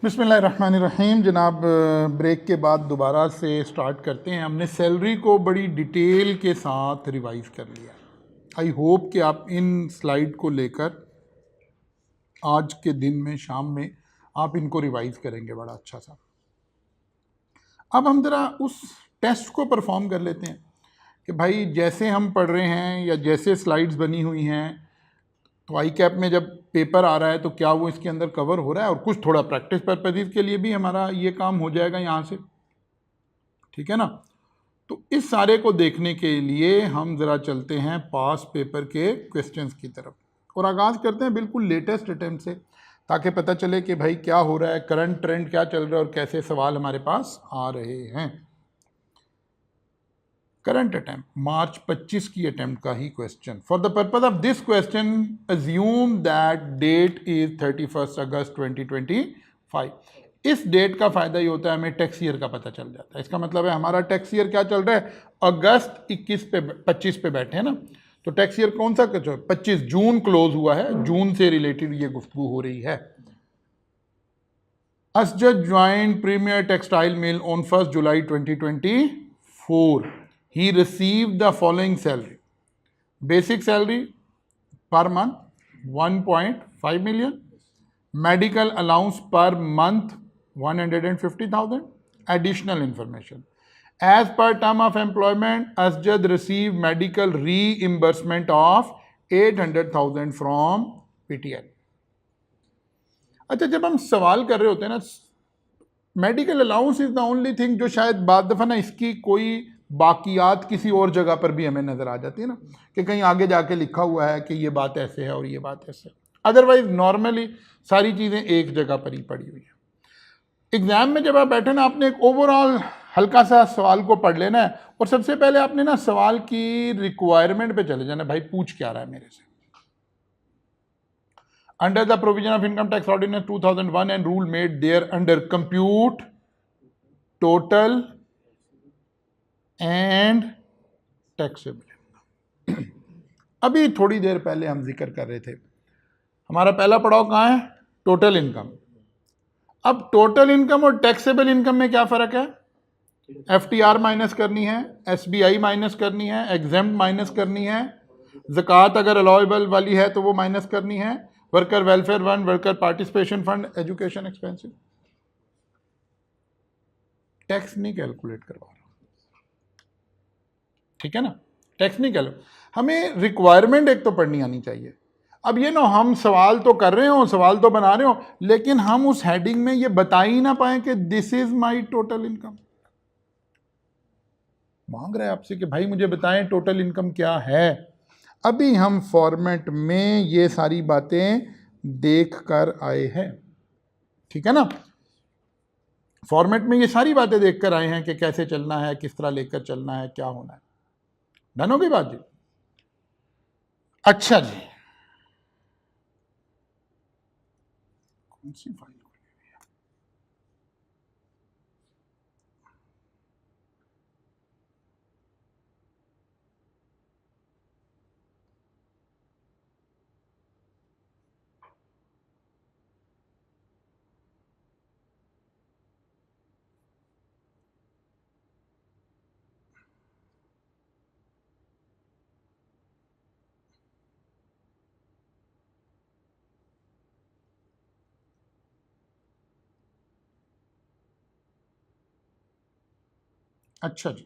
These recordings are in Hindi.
बिस्मिल्लाहिर्रहमानिर्रहीम। जनाब, ब्रेक के बाद दोबारा से स्टार्ट करते हैं। हमने सैलरी को बड़ी डिटेल के साथ रिवाइज़ कर लिया। आई होप कि आप इन स्लाइड को लेकर आज के दिन में शाम में आप इनको रिवाइज़ करेंगे बड़ा अच्छा सा। अब हम ज़रा उस टेस्ट को परफॉर्म कर लेते हैं कि भाई जैसे हम पढ़ रहे हैं या जैसे स्लाइड्स बनी हुई हैं तो आई कैप में जब पेपर आ रहा है तो क्या वो इसके अंदर कवर हो रहा है, और कुछ थोड़ा प्रैक्टिस पर्पज़ के लिए भी हमारा ये काम हो जाएगा यहाँ से, ठीक है ना। तो इस सारे को देखने के लिए हम ज़रा चलते हैं पास पेपर के क्वेश्चंस की तरफ और आगाज़ करते हैं बिल्कुल लेटेस्ट अटेम्प्ट से, ताकि पता चले कि भाई क्या हो रहा है, करंट ट्रेंड क्या चल रहा है और कैसे सवाल हमारे पास आ रहे हैं। करंट अटेम्प्ट मार्च 25 की अटेम्प्ट का ही question. For the purpose of this question assume that date is 31 August 2025। इस डेट का फायदा ये होता है हमें टैक्स ईयर का पता चल जाता है। इसका मतलब है हमारा टैक्स ईयर क्या चल रहा है, अगस्त 25 पे बैठे हैं ना, तो टैक्स ईयर कौन सा 25 जून क्लोज हुआ है, जून से रिलेटेड ये गुफ्तगू हो रही है। Asjad joined Premier Textile Mill on 1st July 2024. He received the following salary. Basic salary per month 1.5 million. Medical allowance per month 150,000. Additional information. As per term of employment, Asjad received medical reimbursement of 800,000 from PTL. अच्छा, जब हम सवाल कर रहे होते हैं ना, medical allowance is the only thing जो शायद बाद दफ़ा ना इसकी कोई बाकियात किसी और जगह पर भी हमें नज़र आ जाती है ना, कि कहीं आगे जाके लिखा हुआ है कि ये बात ऐसे है और ये बात ऐसे है। अदरवाइज नॉर्मली सारी चीज़ें एक जगह पर ही पड़ी हुई है। एग्ज़ाम में जब आप बैठे ना, आपने एक ओवरऑल हल्का सा सवाल को पढ़ लेना है और सबसे पहले आपने ना सवाल की रिक्वायरमेंट पे चले जाना, भाई पूछ क्या रहा है मेरे से। Under the provision of Income Tax Ordinance 2001 and rule made thereunder, compute total and taxable। अभी थोड़ी देर पहले हम जिक्र कर रहे थे, हमारा पहला पड़ाव कहाँ है, टोटल इनकम। अब टोटल इनकम और टैक्सेबल इनकम में क्या फ़र्क है, FTR माइनस करनी है, SBI माइनस करनी है, एग्जेम्प्ट माइनस करनी है, ज़कात अगर अलाउएबल वाली है तो वो माइनस करनी है, worker welfare fund, worker participation fund, education expensive. Tax नहीं कैलकुलेट करवा रहा, ठीक है ना, टैक्स नहीं कैलकुलेट। हमें रिक्वायरमेंट एक तो पढ़नी आनी चाहिए। अब ये ना हम सवाल तो कर रहे हो, सवाल तो बना रहे हो, लेकिन हम उस हेडिंग में ये बता ही ना पाए कि this is my total income. मांग रहा है आपसे कि भाई मुझे बताएं टोटल इनकम क्या है। अभी हम फॉर्मेट में ये सारी बातें देख कर आए हैं, ठीक है ना, फॉर्मेट में ये सारी बातें देख कर आए हैं कि कैसे चलना है, किस तरह लेकर चलना है, क्या होना है। डन हो गई बात जी। अच्छा जी, कौन सी फाइल, अच्छा जी।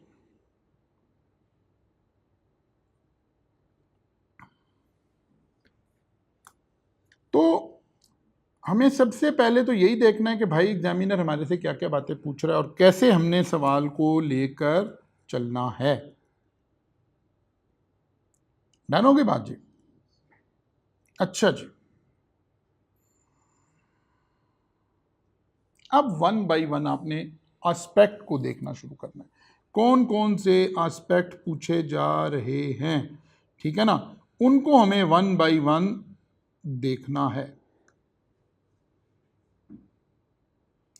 तो हमें सबसे पहले तो यही देखना है कि भाई एग्जामिनर हमारे से क्या क्या बातें पूछ रहा है और कैसे हमने सवाल को लेकर चलना है। डन हो गई बात जी। अच्छा जी, अब वन बाय वन आपने एस्पेक्ट को देखना शुरू करना है, कौन कौन से एस्पेक्ट पूछे जा रहे हैं, ठीक है ना, उनको हमें वन बाय वन देखना है।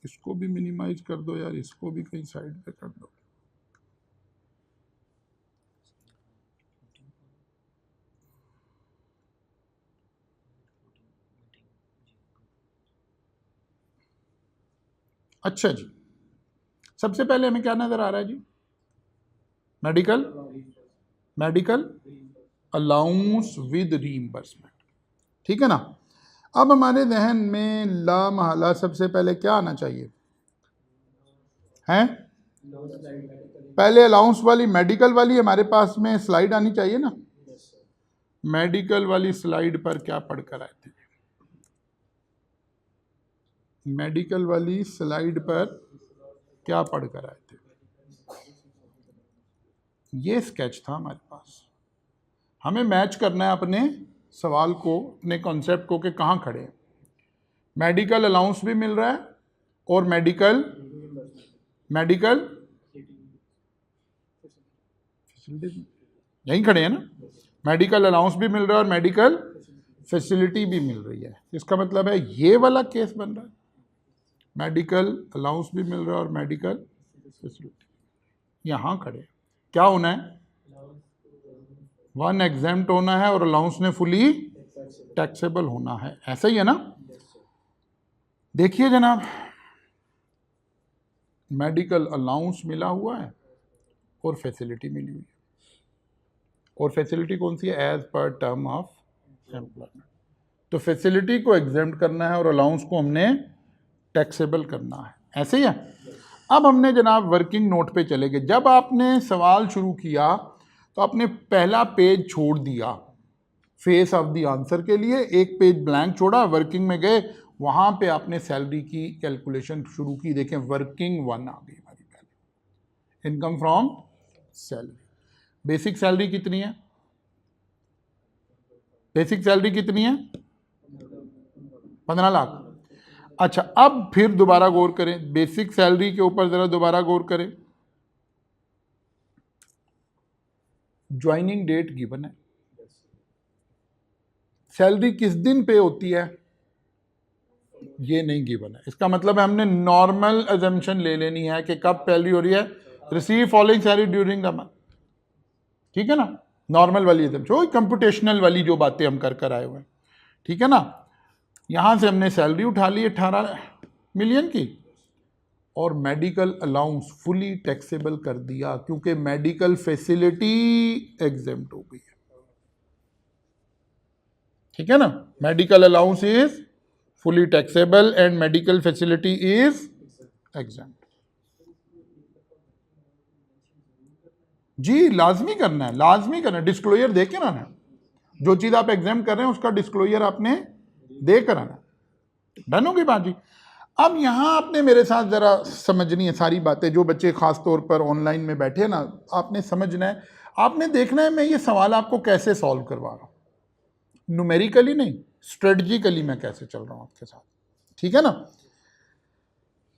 इसको भी मिनिमाइज कर दो यार, इसको भी कहीं साइड पे कर दो। अच्छा जी, सबसे पहले हमें क्या नजर आ रहा है जी? मेडिकल अलाउंस विद रीइंबर्समेंट, ठीक है ना। अब हमारे जहन में ला महला सबसे पहले क्या आना चाहिए हैं? पहले अलाउंस वाली मेडिकल वाली हमारे पास में स्लाइड आनी चाहिए ना। मेडिकल वाली स्लाइड पर क्या पढ़कर आए थे? मेडिकल वाली स्लाइड पर क्या पढ़कर आए थे? ये स्केच था हमारे पास। हमें मैच करना है अपने सवाल को, अपने कॉन्सेप्ट को कि कहाँ खड़े हैं। मेडिकल अलाउंस भी मिल रहा है और मेडिकल यहीं खड़े हैं ना। मेडिकल अलाउंस भी मिल रहा है और मेडिकल फैसिलिटी भी मिल रही है। इसका मतलब है ये वाला केस बन रहा है, मेडिकल अलाउंस भी मिल रहा है और मेडिकल फैसिलिटी। यहां खड़े क्या होना है? वन एग्जेम्प्ट होना है और अलाउंस ने फुली टैक्सेबल होना है, ऐसा ही है ना। देखिए जनाब, मेडिकल अलाउंस मिला हुआ है और फैसिलिटी मिली हुई है। और फैसिलिटी कौन सी है? As per term of employment. तो फैसिलिटी को एग्जेम्प्ट करना है और अलाउंस को हमने टैक्सेबल करना है, ऐसे ही है। अब हमने जनाब वर्किंग नोट पे चले गए। जब आपने सवाल शुरू किया तो आपने पहला पेज छोड़ दिया फेस ऑफ द आंसर के लिए, एक पेज ब्लैंक छोड़ा, वर्किंग में गए, वहां पे आपने सैलरी की कैलकुलेशन शुरू की। देखें वर्किंग 1 आ गई हमारी पहले, income from salary. Basic salary कितनी है? बेसिक सैलरी कितनी है? 15 लाख। अच्छा, अब फिर दोबारा गौर करें, बेसिक सैलरी के ऊपर जरा दोबारा गौर करें। ज्वाइनिंग डेट गिवन है, सैलरी किस दिन पे होती है ये नहीं गिवन है। इसका मतलब है हमने नॉर्मल अजम्पशन ले लेनी है कि कब सैलरी हो रही है, receive following salary during the month, ठीक है ना। नॉर्मल वाली अजम्पशन, कंप्यूटेशनल वाली जो बातें हम कर आए हुए हैं, ठीक है ना। यहां से हमने सैलरी उठा ली 18 मिलियन की और मेडिकल अलाउंस फुली टैक्सेबल कर दिया क्योंकि मेडिकल फैसिलिटी एग्जेम्प्ट हो गई है, ठीक है ना। Medical allowance is fully taxable and medical facility is exempt. जी लाजमी करना है, लाजमी करना है, डिस्क्लोजर दे के आना है। जो चीज आप एग्जाम कर रहे हैं उसका डिस्क्लोजर आपने दे कर आना। डन होगी बात जी। अब यहां आपने मेरे साथ जरा समझनी है सारी बातें, जो बच्चे खास तौर पर ऑनलाइन में बैठे हैं ना, आपने समझना है, आपने देखना है मैं ये सवाल आपको कैसे सॉल्व करवा रहा हूं, न्यूमेरिकली नहीं, स्ट्रेटजिकली मैं कैसे चल रहा हूं आपके साथ, ठीक है ना।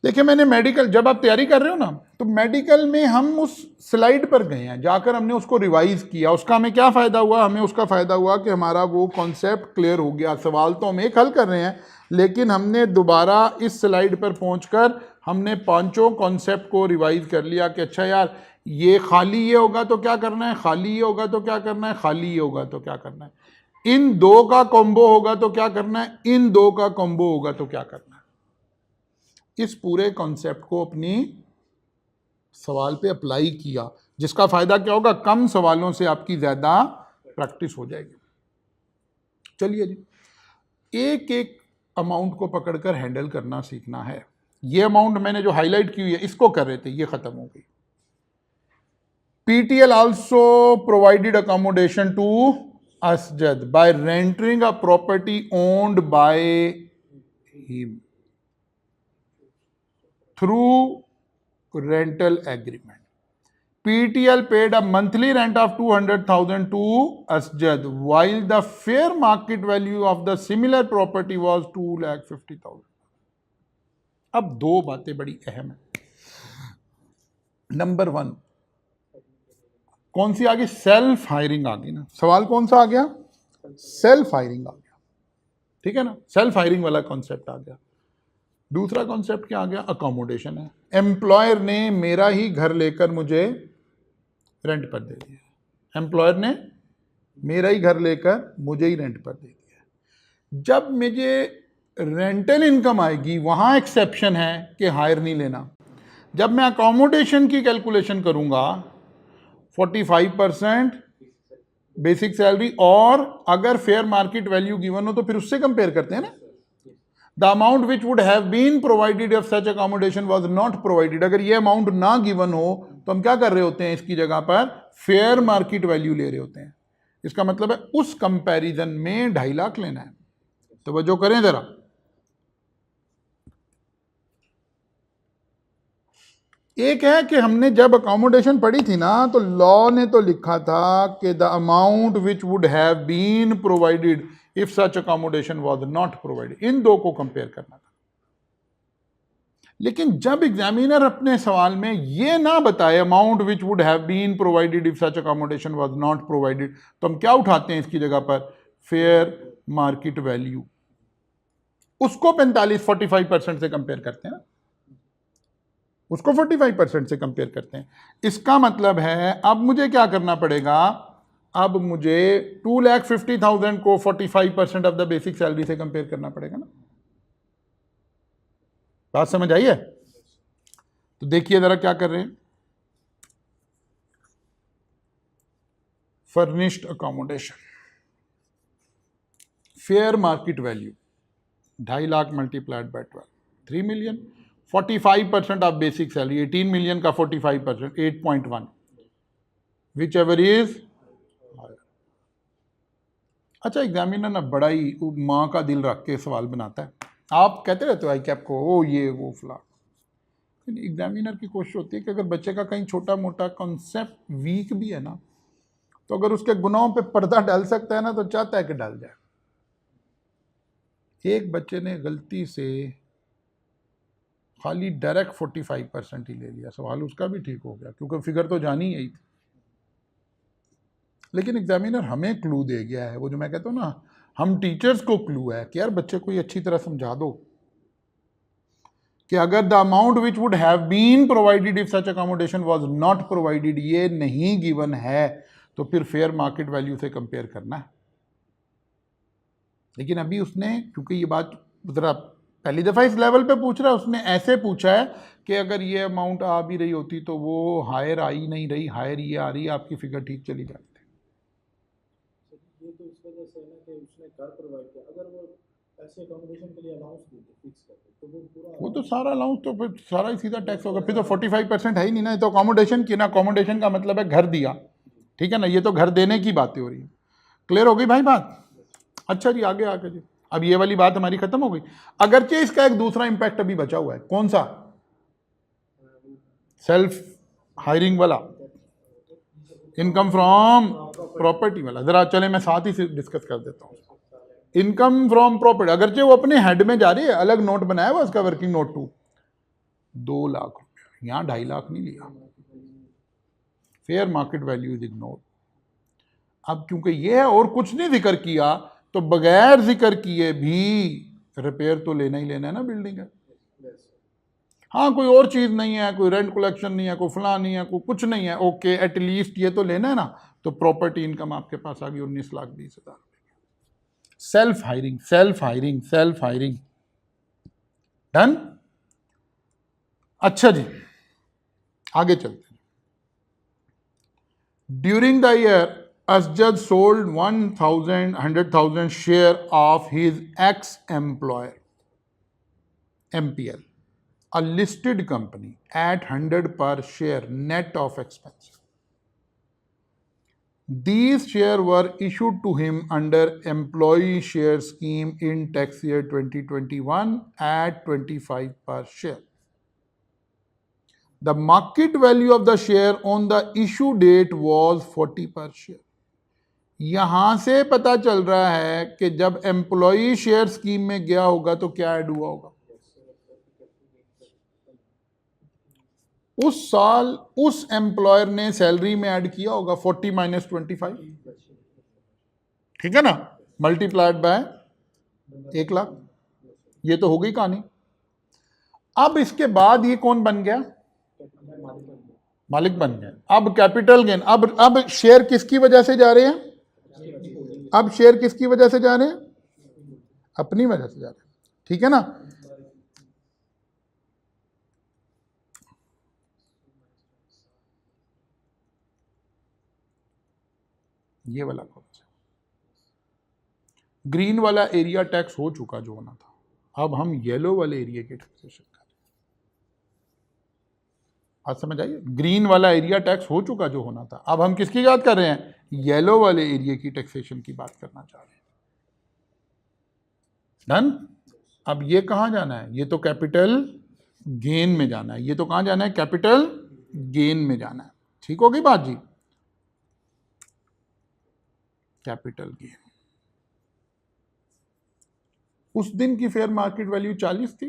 देखिए मैंने मेडिकल, जब आप तैयारी कर रहे हो ना, तो मेडिकल में हम उस स्लाइड पर गए हैं, जाकर हमने उसको रिवाइज किया। उसका हमें क्या फ़ायदा हुआ? हमें उसका फ़ायदा हुआ कि हमारा वो कॉन्सेप्ट क्लियर हो गया। सवाल तो हम एक हल कर रहे हैं, लेकिन हमने दोबारा इस स्लाइड पर पहुंचकर हमने पांचों कॉन्सेप्ट को रिवाइज कर लिया कि अच्छा यार ये खाली ये होगा तो क्या करना है, खाली ये होगा तो क्या करना है, खाली ये होगा तो क्या करना है, इन दो का कॉम्बो होगा तो क्या करना है, इन दो का कॉम्बो होगा तो क्या करना है। इस पूरे कॉन्सेप्ट को अपनी सवाल पे अप्लाई किया, जिसका फायदा क्या होगा, कम सवालों से आपकी ज्यादा प्रैक्टिस हो जाएगी। चलिए जी, एक एक अमाउंट को पकड़कर हैंडल करना सीखना है। ये अमाउंट मैंने जो हाईलाइट की हुई है इसको कर रहे थे, ये खत्म हो गई। PTL also provided accommodation to Asjad by renting a property owned by him through rental agreement. PTL paid a monthly rent of 200,000 to Asjad, while the fair market value of the similar property was 2,50,000. अब दो बातें बड़ी अहम है। नंबर 1 कौन सी आ गई? सेल्फ हायरिंग आ गई ना। सवाल कौन सा आ गया? सेल्फ हायरिंग आ गया, ठीक है ना। सेल्फ हायरिंग वाला कॉन्सेप्ट आ गया। दूसरा कॉन्सेप्ट क्या आ गया? अकोमोडेशन है। एम्प्लॉयर ने मेरा ही घर लेकर मुझे रेंट पर दे दिया, एम्प्लॉयर ने मेरा ही घर लेकर मुझे ही रेंट पर दे दिया। जब मुझे रेंटल इनकम आएगी वहां एक्सेप्शन है कि हायर नहीं लेना। जब मैं अकोमोडेशन की कैलकुलेशन करूंगा 45% बेसिक सैलरी, और अगर फेयर मार्केट वैल्यू गिवन हो तो फिर उससे कंपेयर करते हैं ना। The amount which would have been provided if such accommodation was not provided, अगर ये अमाउंट ना गिवन हो तो हम क्या कर रहे होते हैं, इसकी जगह पर फेयर मार्केट वैल्यू ले रहे होते हैं। इसका मतलब है उस कंपैरिजन में 2.5 लाख लेना है। तो वजह करें जरा, एक है कि हमने जब अकोमोडेशन पढ़ी थी ना तो लॉ ने तो लिखा था कि the amount which would have been provided if such accommodation was not provided, इन दो को कंपेयर करना था। लेकिन जब एग्जामिनर अपने सवाल में ये ना बताए amount which would have been provided if such accommodation was not provided, तो हम क्या उठाते हैं इसकी जगह पर, फेयर मार्केट वैल्यू। उसको 45% से कंपेयर करते हैं ना, उसको 45% से कंपेयर करते हैं। इसका मतलब है अब मुझे क्या करना पड़ेगा, अब मुझे 2,50,000 को 45% ऑफ द बेसिक सैलरी से कंपेयर करना पड़ेगा ना। बात समझ आई है? तो देखिए जरा क्या कर रहे हैं। Furnished accommodation, fair market value 2.5 lakh multiplied by 12, 3 million. 45% of basic salary, 18 million का 45%, 8.1, विच एवर इज। अच्छा, एग्जामिनर ना बड़ा ही माँ का दिल रख के सवाल बनाता है। आप कहते रहते हो आई कैप को ओ ये वो फला, एग्जामिनर की कोशिश होती है कि अगर बच्चे का कहीं छोटा मोटा कॉन्सेप्ट वीक भी है ना, तो अगर उसके गुनाहों पे पर्दा डाल सकता है ना तो चाहता है कि डाल जाए। एक बच्चे ने गलती से खाली डायरेक्ट 45% ही ले लिया, सवाल उसका भी ठीक हो गया क्योंकि फिगर तो जानी यही थी। लेकिन एग्जामिनर हमें क्लू दे गया है, वो जो मैं कहता हूँ ना, हम टीचर्स को क्लू है कि यार बच्चे को ये अच्छी तरह समझा दो कि अगर the amount which would have been provided if such accommodation was not provided ये नहीं गिवन है तो फिर फेयर मार्केट वैल्यू से कंपेयर करना है। लेकिन अभी उसने, क्योंकि ये बात जरा पहली दफ़ा इस लेवल पे पूछ रहा है, उसने ऐसे पूछा है कि अगर ये अमाउंट आ भी रही होती तो वो हायर आई नहीं रही, हायर ये आ रही है, आपकी फिगर ठीक चली जाती। ये तो इस वजह से है ना कि उसने घर प्रोवाइड किया, अगर वो ऐसे अकोमोडेशन के लिए अलाउंस देते फिक्स करते तो वो पूरा, वो तो सारा अलाउंस तो फिर सारा ही सीधा टैक्स होगा, फिर तो 45% है ही नहीं ना। ये तो अकोमोडेशन की ना, अकोमोडेशन का मतलब है घर दिया, ठीक है ना, ये तो घर देने की बातें हो रही है। क्लियर हो गई भाई बात? अच्छा जी, आगे आगे जी। अब ये वाली बात हमारी खत्म हो गई। अगरचे इसका एक दूसरा इंपैक्ट अभी बचा हुआ है, कौन सा? सेल्फ हायरिंग वाला, इनकम फ्रॉम प्रॉपर्टी वाला। जरा चले मैं साथ ही से डिस्कस कर देता हूँ। इनकम फ्रॉम प्रॉपर्टी, अगरचे वो अपने हेड में जा रही है, अलग नोट बनाया हुआ उसका वर्किंग नोट 2 लाख रुपया, यहाँ 2.5 लाख नहीं लिया। Fair market value is ignored. अब क्योंकि ये है और कुछ नहीं जिक्र किया तो बगैर जिक्र किए भी रिपेयर तो लेना ही लेना है ना बिल्डिंग है। हाँ, कोई और चीज़ नहीं है, कोई रेंट कलेक्शन नहीं है, कोई फला नहीं है, कोई कुछ नहीं है, ओके, एटलीस्ट ये तो लेना है ना। तो प्रॉपर्टी इनकम आपके पास आ गई 19,20,000। Self hiring, self hiring, self hiring, done. अच्छा जी, आगे चलते हैं। During the year Asjad sold 100,000 share of his ex-employer MPL, a listed company, at 100 per share net of expense. These shares were issued to him under employee share scheme in tax year 2021 at 25 per share. The market value of the share on the issue date was 40 per share. यहां से पता चल रहा है कि जब एम्प्लॉई शेयर स्कीम में गया होगा तो क्या ऐड हुआ होगा। उस साल उस एम्प्लॉयर ने सैलरी में ऐड किया होगा 40 माइनस 25, ठीक है ना, मल्टीप्लाइड बाय 1 लाख। ये तो हो गई कहानी। अब इसके बाद ये कौन बन गया? मालिक बन गया। अब कैपिटल गेन, अब शेयर किसकी वजह से जा रहे हैं? अब शेयर किसकी वजह से जा रहे हैं? अपनी वजह से जा रहे हैं, ठीक है ना। ये वाला कौन सा, ग्रीन वाला एरिया टैक्स हो चुका जो होना था, अब हम येलो वाले एरिया की टैक्सेशन कर रहे हैं। आज समझ आइए, ग्रीन वाला एरिया टैक्स हो चुका जो होना था, अब हम किसकी बात कर रहे हैं, येलो वाले एरिया की टैक्सेशन की बात करना चाह रहे हैं। डन। अब ये कहां जाना है, ये तो कैपिटल गेन में जाना है, ये तो कहां जाना है, कैपिटल गेन में जाना है। ठीक होगी बात जी, कैपिटल गेन। उस दिन की फेयर मार्केट वैल्यू 40 थी,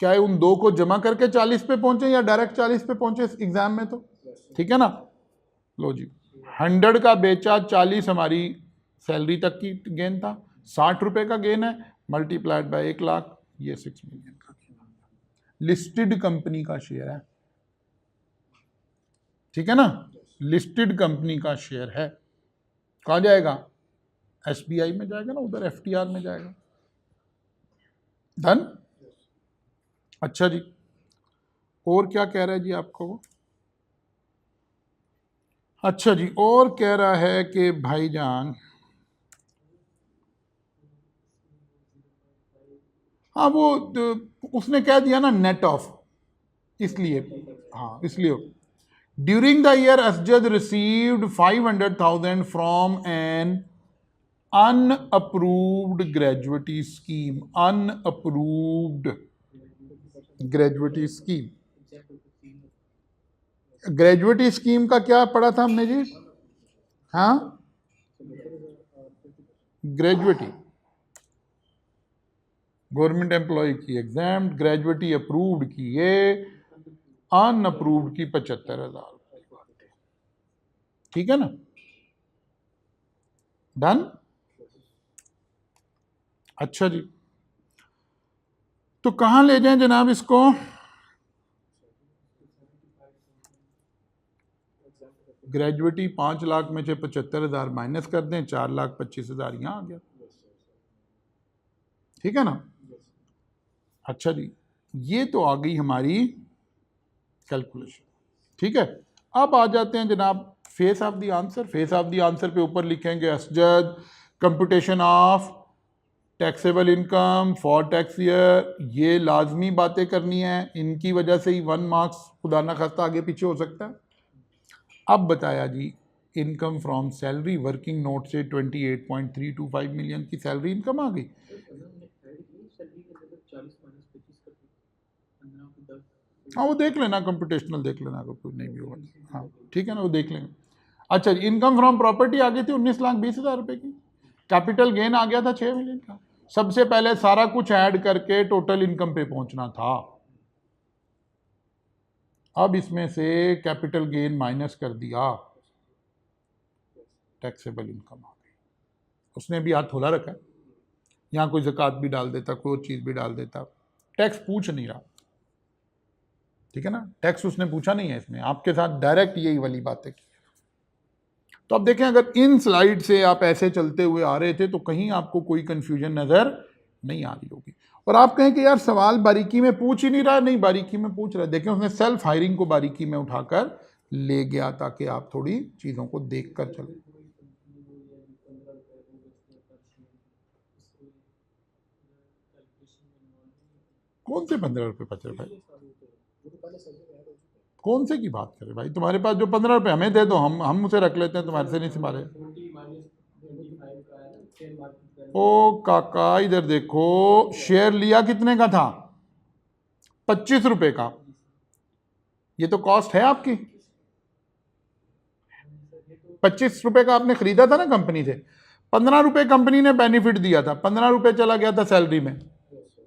क्या उन दो को जमा करके 40 पे पहुंचे या डायरेक्ट 40 पे पहुंचे एग्जाम में, तो ठीक है ना। लो जी, 100 का बेचा, 40 हमारी सैलरी तक की गेन था, 60 रुपए का गेन है, मल्टीप्लाइड बाय 1 लाख, ये 6 मिलियन का गेन। लिस्टेड कंपनी का शेयर है, ठीक है ना, लिस्टेड कंपनी का शेयर है, कहाँ जाएगा, एसबीआई में जाएगा ना, उधर एफटीआर में जाएगा। डन। अच्छा जी, और क्या कह रहा है जी आपको वो, अच्छा जी, और कह रहा है कि भाईजान, हाँ वो उसने कह दिया ना नेट ऑफ, इसलिए, हाँ इसलिए, during the year Asjad received 500,000 from an unapproved gratuity scheme, unapproved gratuity scheme. Gratuity scheme का क्या पढ़ा था हमने जी, हाँ ग्रेजुएटी गवर्नमेंट एम्प्लॉय की एग्जाम, ग्रेजुएटी अप्रूव्ड की ये, अनअप्रूव्ड की 75,000, ठीक है ना। डन। अच्छा जी, तो कहां ले जाएं जनाब इसको, ग्रेजुएटी 5 लाख में से 75,000 माइनस कर दें, 4,25,000 यहां आ गया, ठीक है ना। अच्छा जी, ये तो आ गई हमारी कैलकुलेशन, ठीक है। अब आ जाते हैं जनाब face of the answer. Face of the answer पे ऊपर लिखेंगे Asjad computation of taxable income for tax year, ये लाजमी बातें करनी है, इनकी वजह से ही 1 मार्क्स खुदा न खास्ता आगे पीछे हो सकता है। अब बताया जी, income from salary working note से 28.325 मिलियन की सैलरी इनकम आ गई। हाँ वो देख लेना, कंप्यूटेशनल देख लेना, अगर कोई नहीं भी होगा, हाँ ठीक है ना, वो देख लेंगे। अच्छा जी, इनकम फ्रॉम प्रॉपर्टी आ गई थी 19,20,000 रुपए की, कैपिटल गेन आ गया था 6 मिलियन का। सबसे पहले सारा कुछ ऐड करके टोटल इनकम पे पहुंचना था, अब इसमें से कैपिटल गेन माइनस कर दिया, टैक्सेबल इनकम आ गई। उसने भी हाथ थोड़ा रखा है, यहाँ कोई ज़कात भी डाल देता, कोई और चीज़ भी डाल देता, टैक्स पूछ नहीं रहा, ठीक है ना, टैक्स उसने पूछा नहीं है इसमें, आपके साथ डायरेक्ट यही वाली बातें की। तो अब देखें, अगर इन स्लाइड से आप ऐसे चलते हुए आ रहे थे तो कहीं आपको कोई कंफ्यूजन नज़र नहीं आ रही होगी, और आप कहें कि यार सवाल बारीकी में पूछ ही नहीं रहा, नहीं बारीकी में पूछ रहा है। देखें, उसने सेल्फ हायरिंग को बारीकी में उठाकर ले गया ताकि आप थोड़ी चीज़ों को देख कर चलें। कौन से 15 रुपये बच रहे भाई, कौन से की बात करें भाई, तुम्हारे पास जो 15 रुपये हमें दे दो, हम उसे रख लेते हैं, तुम्हारे से नहीं संभाले। ओ काका इधर देखो, शेयर लिया कितने का था, 25 रुपए का, ये तो कॉस्ट है आपकी, 25 रुपए का आपने खरीदा था ना कंपनी से, 15 रुपए कंपनी ने बेनिफिट दिया था, 15 रुपए चला गया था सैलरी में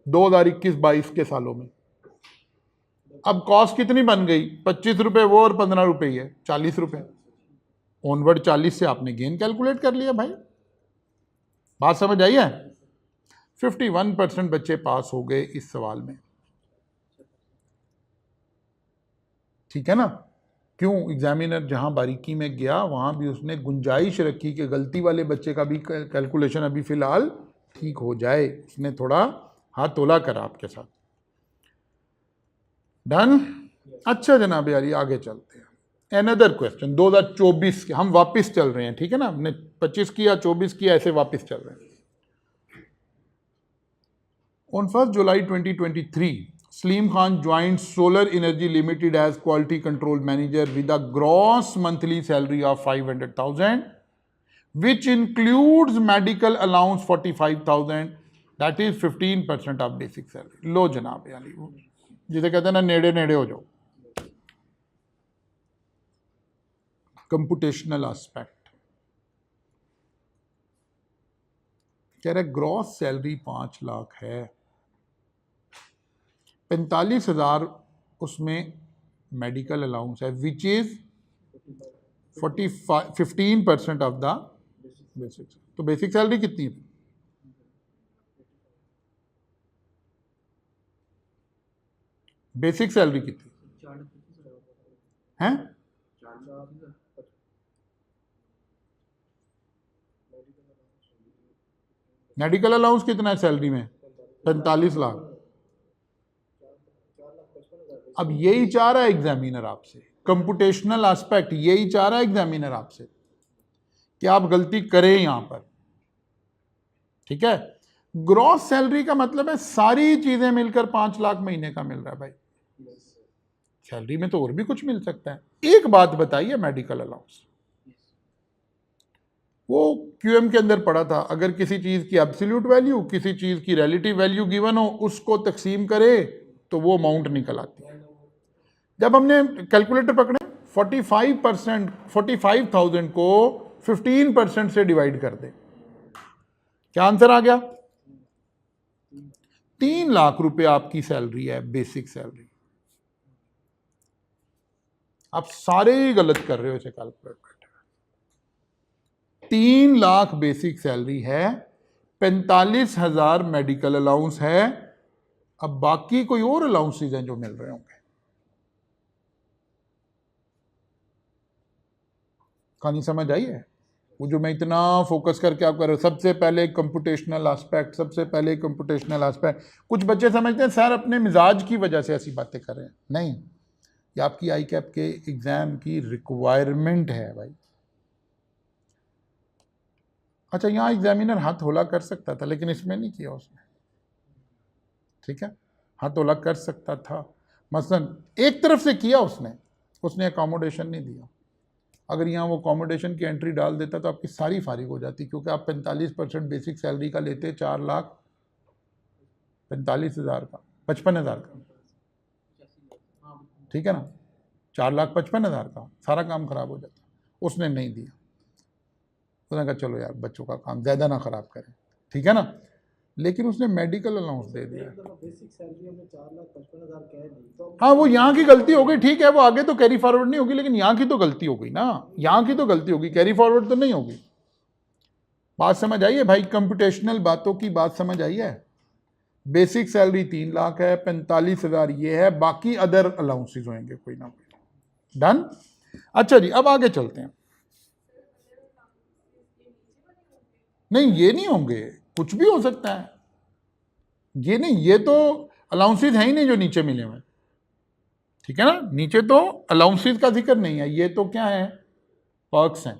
2021-22 के सालों में। अब कॉस्ट कितनी बन गई, 25 रुपए वो और 15 रुपए ही है, 40 रुपए, ऑनवर्ड 40 से आपने गेन कैलकुलेट कर लिया भाई, बात समझ आई है। 51% बच्चे पास हो गए इस सवाल में, ठीक है ना। क्यों, एग्जामिनर जहां बारीकी में गया वहां भी उसने गुंजाइश रखी कि गलती वाले बच्चे का भी कैलकुलेशन अभी फिलहाल ठीक हो जाए, उसने थोड़ा हाथ तोला करा आपके साथ। डन। अच्छा जनाब यारी आगे चलते हैं। एनदर क्वेश्चन 2024 के, हम वापस चल रहे हैं, ठीक है ना, हमने 25 किया 24 किया, ऐसे वापस चल रहे हैं। On 1st July 2023, Salim Khan joined Solar Energy Limited as quality control manager with a gross monthly salary of 500,000, which includes medical allowance 45,000, that is 15% of basic salary. लो जनाब यानी जिसे कहते हैं ना नेड़े नेड़े हो जाओ। कंप्यूटेशनल एस्पेक्ट कह रहे ग्रॉस सैलरी 5 लाख है, 45,000 उसमें मेडिकल अलाउंस है, which is 15% of the basic. तो बेसिक सैलरी कितनी है? बेसिक सैलरी कितनी है? मेडिकल अलाउंस कितना है सैलरी में? 45 लाख। अब यही चाह रहा है एग्जामिनर आपसे, कंप्यूटेशनल एस्पेक्ट यही चाह रहा है एग्जामिनर आपसे कि आप गलती करें यहां पर, ठीक है। ग्रॉस सैलरी का मतलब है सारी चीजें मिलकर 5 लाख महीने का मिल रहा है भाई। सैलरी में तो और भी कुछ मिल सकता है। एक बात बताइए, मेडिकल अलाउंस वो क्यूएम के अंदर पड़ा था, अगर किसी चीज की एब्सोल्यूट वैल्यू किसी चीज की रिलेटिव वैल्यू गिवन हो, उसको तकसीम करे तो वो अमाउंट निकल आती है। जब हमने कैलकुलेटर पकड़े 45%, 45,000 को 15% से डिवाइड कर दे, क्या आंसर आ गया? 3 लाख रुपए आपकी सैलरी है, बेसिक सैलरी। आप सारे ही गलत कर रहे हो इसे कैलकुलेट करते। 3 लाख बेसिक सैलरी है, 45,000 मेडिकल अलाउंस है, अब बाकी कोई और अलाउंसेज हैं जो मिल रहे होंगे। कहानी समझ आई है? वो जो मैं इतना फोकस करके आप कर रहे हो, सबसे पहले कंप्यूटेशनल एस्पेक्ट, सबसे पहले कंप्यूटेशनल एस्पेक्ट। कुछ बच्चे समझते हैं सर अपने मिजाज की वजह से ऐसी बातें कर रहे हैं, नहीं, ये आपकी आई कैप के एग्जाम की रिक्वायरमेंट है भाई। अच्छा, यहाँ एग्जामिनर हाथ होला कर सकता था लेकिन इसमें नहीं किया उसने, ठीक है, हाथ होला कर सकता था, मसलन एक तरफ से किया उसने अकोमोडेशन नहीं दिया। अगर यहाँ वो अकोमोडेशन की एंट्री डाल देता तो आपकी सारी फारिग हो जाती, क्योंकि आप 45% बेसिक सैलरी का लेते 4,45,000 का, 55,000 का, ठीक है ना, 4,55,000 का, सारा काम खराब हो जाता। उसने नहीं दिया, उसने कहा चलो यार बच्चों का काम ज़्यादा ना ख़राब करें, ठीक है ना, लेकिन उसने मेडिकल अलाउंस दे दिया। बेसिक सैलरी हमने 4,55,000 कह दी तो हाँ वो यहाँ की गलती हो गई, ठीक है, वो आगे तो कैरी फॉरवर्ड नहीं होगी, लेकिन यहाँ की तो गलती हो गई ना, यहाँ की तो गलती होगी, कैरी फॉरवर्ड तो नहीं होगी। बात समझ आई है भाई? कंप्यूटेशनल बातों की बात समझ आई है? बेसिक सैलरी 3 लाख है, 45,000 ये है, बाकी अदर अलाउंसेज होंगे कोई ना कोई। डन। अच्छा जी, अब आगे चलते हैं। नहीं ये नहीं होंगे, कुछ भी हो सकता है, ये नहीं, ये तो अलाउंसेज है ही नहीं जो नीचे मिले हुए, ठीक है ना, नीचे तो अलाउंसेज का जिक्र नहीं है, ये तो क्या है, पर्क्स हैं,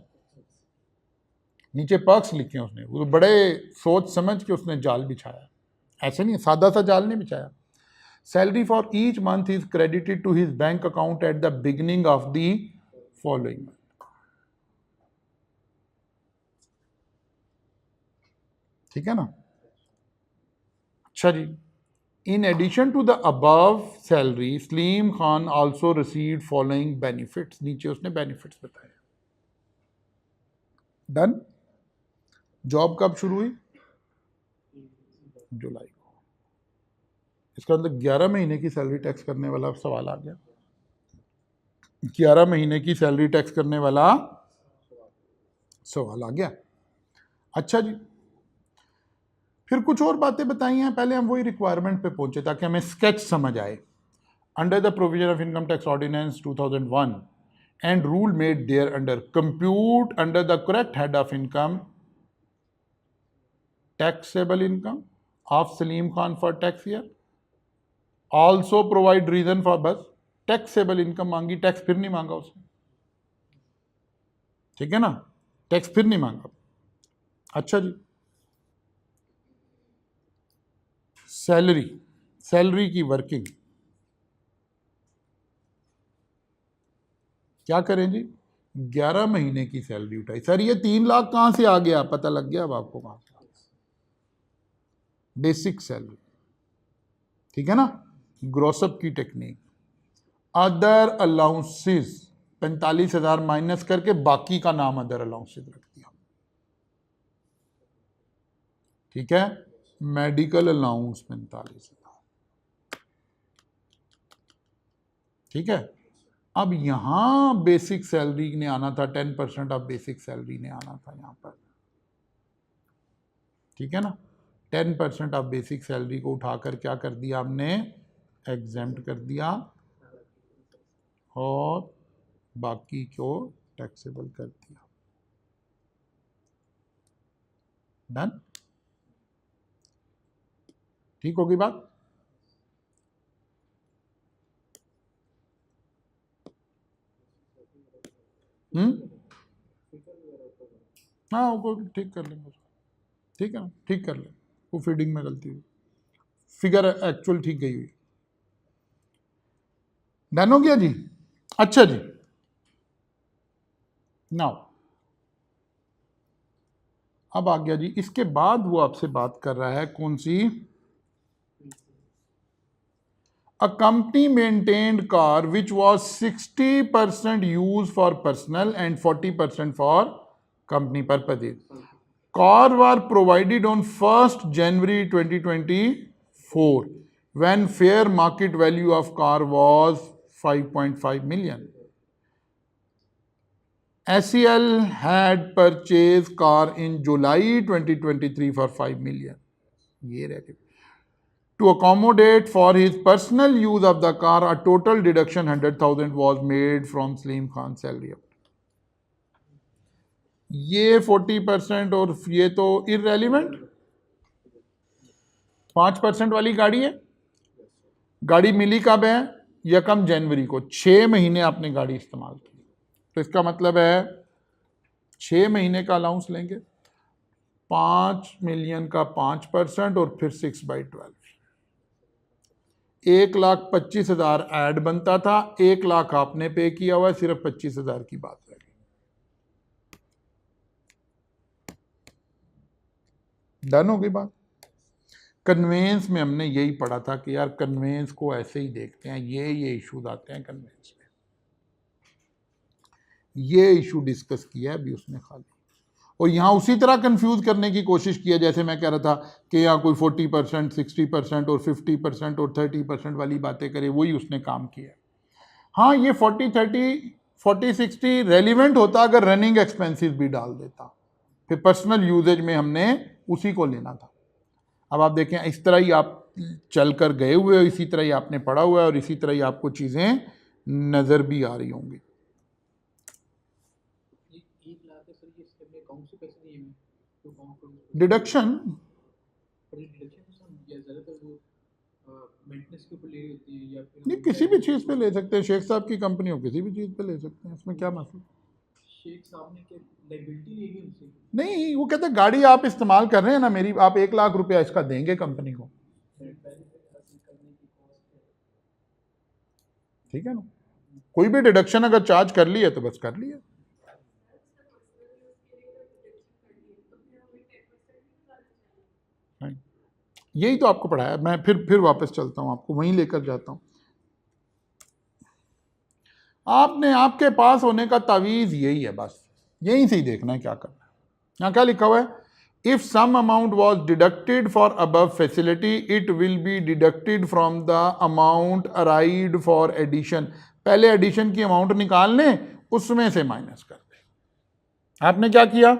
नीचे पर्क्स लिखे हैं उसने, वो बड़े सोच समझ के उसने जाल बिछाया, ऐसे नहीं सादा सा जाल नहीं बिछाया। Salary for each month is credited to his bank account at the beginning of the following month. ठीक है ना। अच्छा जी, in addition to the above salary Salim Khan also received following benefits, नीचे उसने बेनिफिट्स बताए। डन। जॉब कब शुरू हुई? जुलाई को। इसका मतलब 11 महीने की सैलरी टैक्स करने वाला सवाल आ गया, 11 महीने की सैलरी टैक्स करने वाला सवाल आ गया। अच्छा जी, फिर कुछ और बातें बताई हैं, पहले हम वही रिक्वायरमेंट पे पहुंचे ताकि हमें स्केच समझ आए। Under the provision of income tax ordinance 2001 and rule made there under, compute under the correct head of income taxable income of Salim Khan for tax year, also provide reason for, बस टैक्सेबल इनकम मांगी, टैक्स फिर नहीं मांगा उसने, ठीक है ना, टैक्स फिर नहीं मांगा। अच्छा जी, सैलरी, सैलरी की वर्किंग क्या करें जी, 11 महीने की सैलरी उठाई। सर ये 3 लाख कहां से आ गया, पता लग गया अब आपको कहां से, बेसिक सैलरी, ठीक है ना, ग्रोसअप की टेक्निक। अदर अलाउंसेस 45,000 माइनस करके बाकी का नाम अदर अलाउंसेस रख दिया, ठीक है। मेडिकल अलाउंस 45,000, ठीक है। अब यहां बेसिक सैलरी ने आना था, 10% ऑफ बेसिक सैलरी ने आना था यहां पर, ठीक है ना। 10% ऑफ बेसिक सैलरी को उठाकर क्या कर दिया हमने, एग्जेम्प्ट कर दिया और बाकी को टैक्सेबल कर दिया। डन, ठीक होगी बात। हाँ वो ठीक कर लेंगे, ठीक है ना, ठीक कर ले, वो फीडिंग में गलती हुई, फिगर एक्चुअल ठीक गई हुई। डन हो गया जी। अच्छा जी, नाउ अब आ गया जी, इसके बाद वो आपसे बात कर रहा है कौन सी, a company maintained car which was 60% use for personal and 40% for company purposes, car were provided on 1st January 2024 when fair market value of car was 5.5 million. SEL had purchased car in July 2023 for 5 million. ये रह To accommodate for his personal use of the car, a total deduction 100,000 was made from Saleem Khan's salary. ये 40% और ये तो इररेलीवेंट, 5% वाली गाड़ी है, गाड़ी मिली कब है, 1 जनवरी को, 6 महीने आपने गाड़ी इस्तेमाल की, तो इसका मतलब है 6 महीने का अलाउंस लेंगे, 5 मिलियन का 5% और फिर 6/12, 1,25,000 ऐड बनता था, 1 लाख आपने पे किया हुआ है, सिर्फ 25,000 की बात रह गई। डन हो गई बात। कन्वेंस में हमने यही पढ़ा था कि यार कन्वेंस को ऐसे ही देखते हैं, ये इश्यूज आते हैं कन्वेंस में, ये इशू डिस्कस किया है अभी उसने खाली, और यहां उसी तरह कंफ्यूज करने की कोशिश की है जैसे मैं कह रहा था कि यहाँ कोई 40%, 60% और 50% और 30% वाली बातें करे, वही उसने काम किया। हाँ ये 40-30, 40-60 रेलिवेंट होता अगर रनिंग एक्सपेंसेस भी डाल देता, फिर पर्सनल यूजेज में हमने उसी को लेना था। अब आप देखें इस तरह ही आप चल कर गए हुए हो, इसी तरह ही आपने पढ़ा हुआ है और इसी तरह ही आपको चीज़ें नज़र भी आ रही होंगी। डिडक्शन नहीं किसी भी चीज़ पे ले सकते हैं, शेख साहब की कंपनी हो किसी भी चीज़ पे ले सकते हैं, इसमें क्या मसला। शेख साहब ने क्या लायबिलिटी ली है उनसे? नहीं वो कहते हैं गाड़ी आप इस्तेमाल कर रहे हैं ना मेरी, आप 1 लाख रुपया इसका देंगे कंपनी को, ठीक है ना। कोई भी डिडक्शन अगर चार्ज कर लिया तो बस कर लिया। यही तो आपको पढ़ाया, मैं फिर वापस चलता हूं, आपको वहीं लेकर जाता हूं। आपने आपके पास होने का तावीज़ यही है, बस यहीं से ही देखना है क्या करना है। यहाँ क्या लिखा हुआ है, if some amount was deducted for above facility it will be deducted from the amount arrived for addition. पहले एडिशन की अमाउंट निकाल लें, उसमें से माइनस कर दें। आपने क्या किया,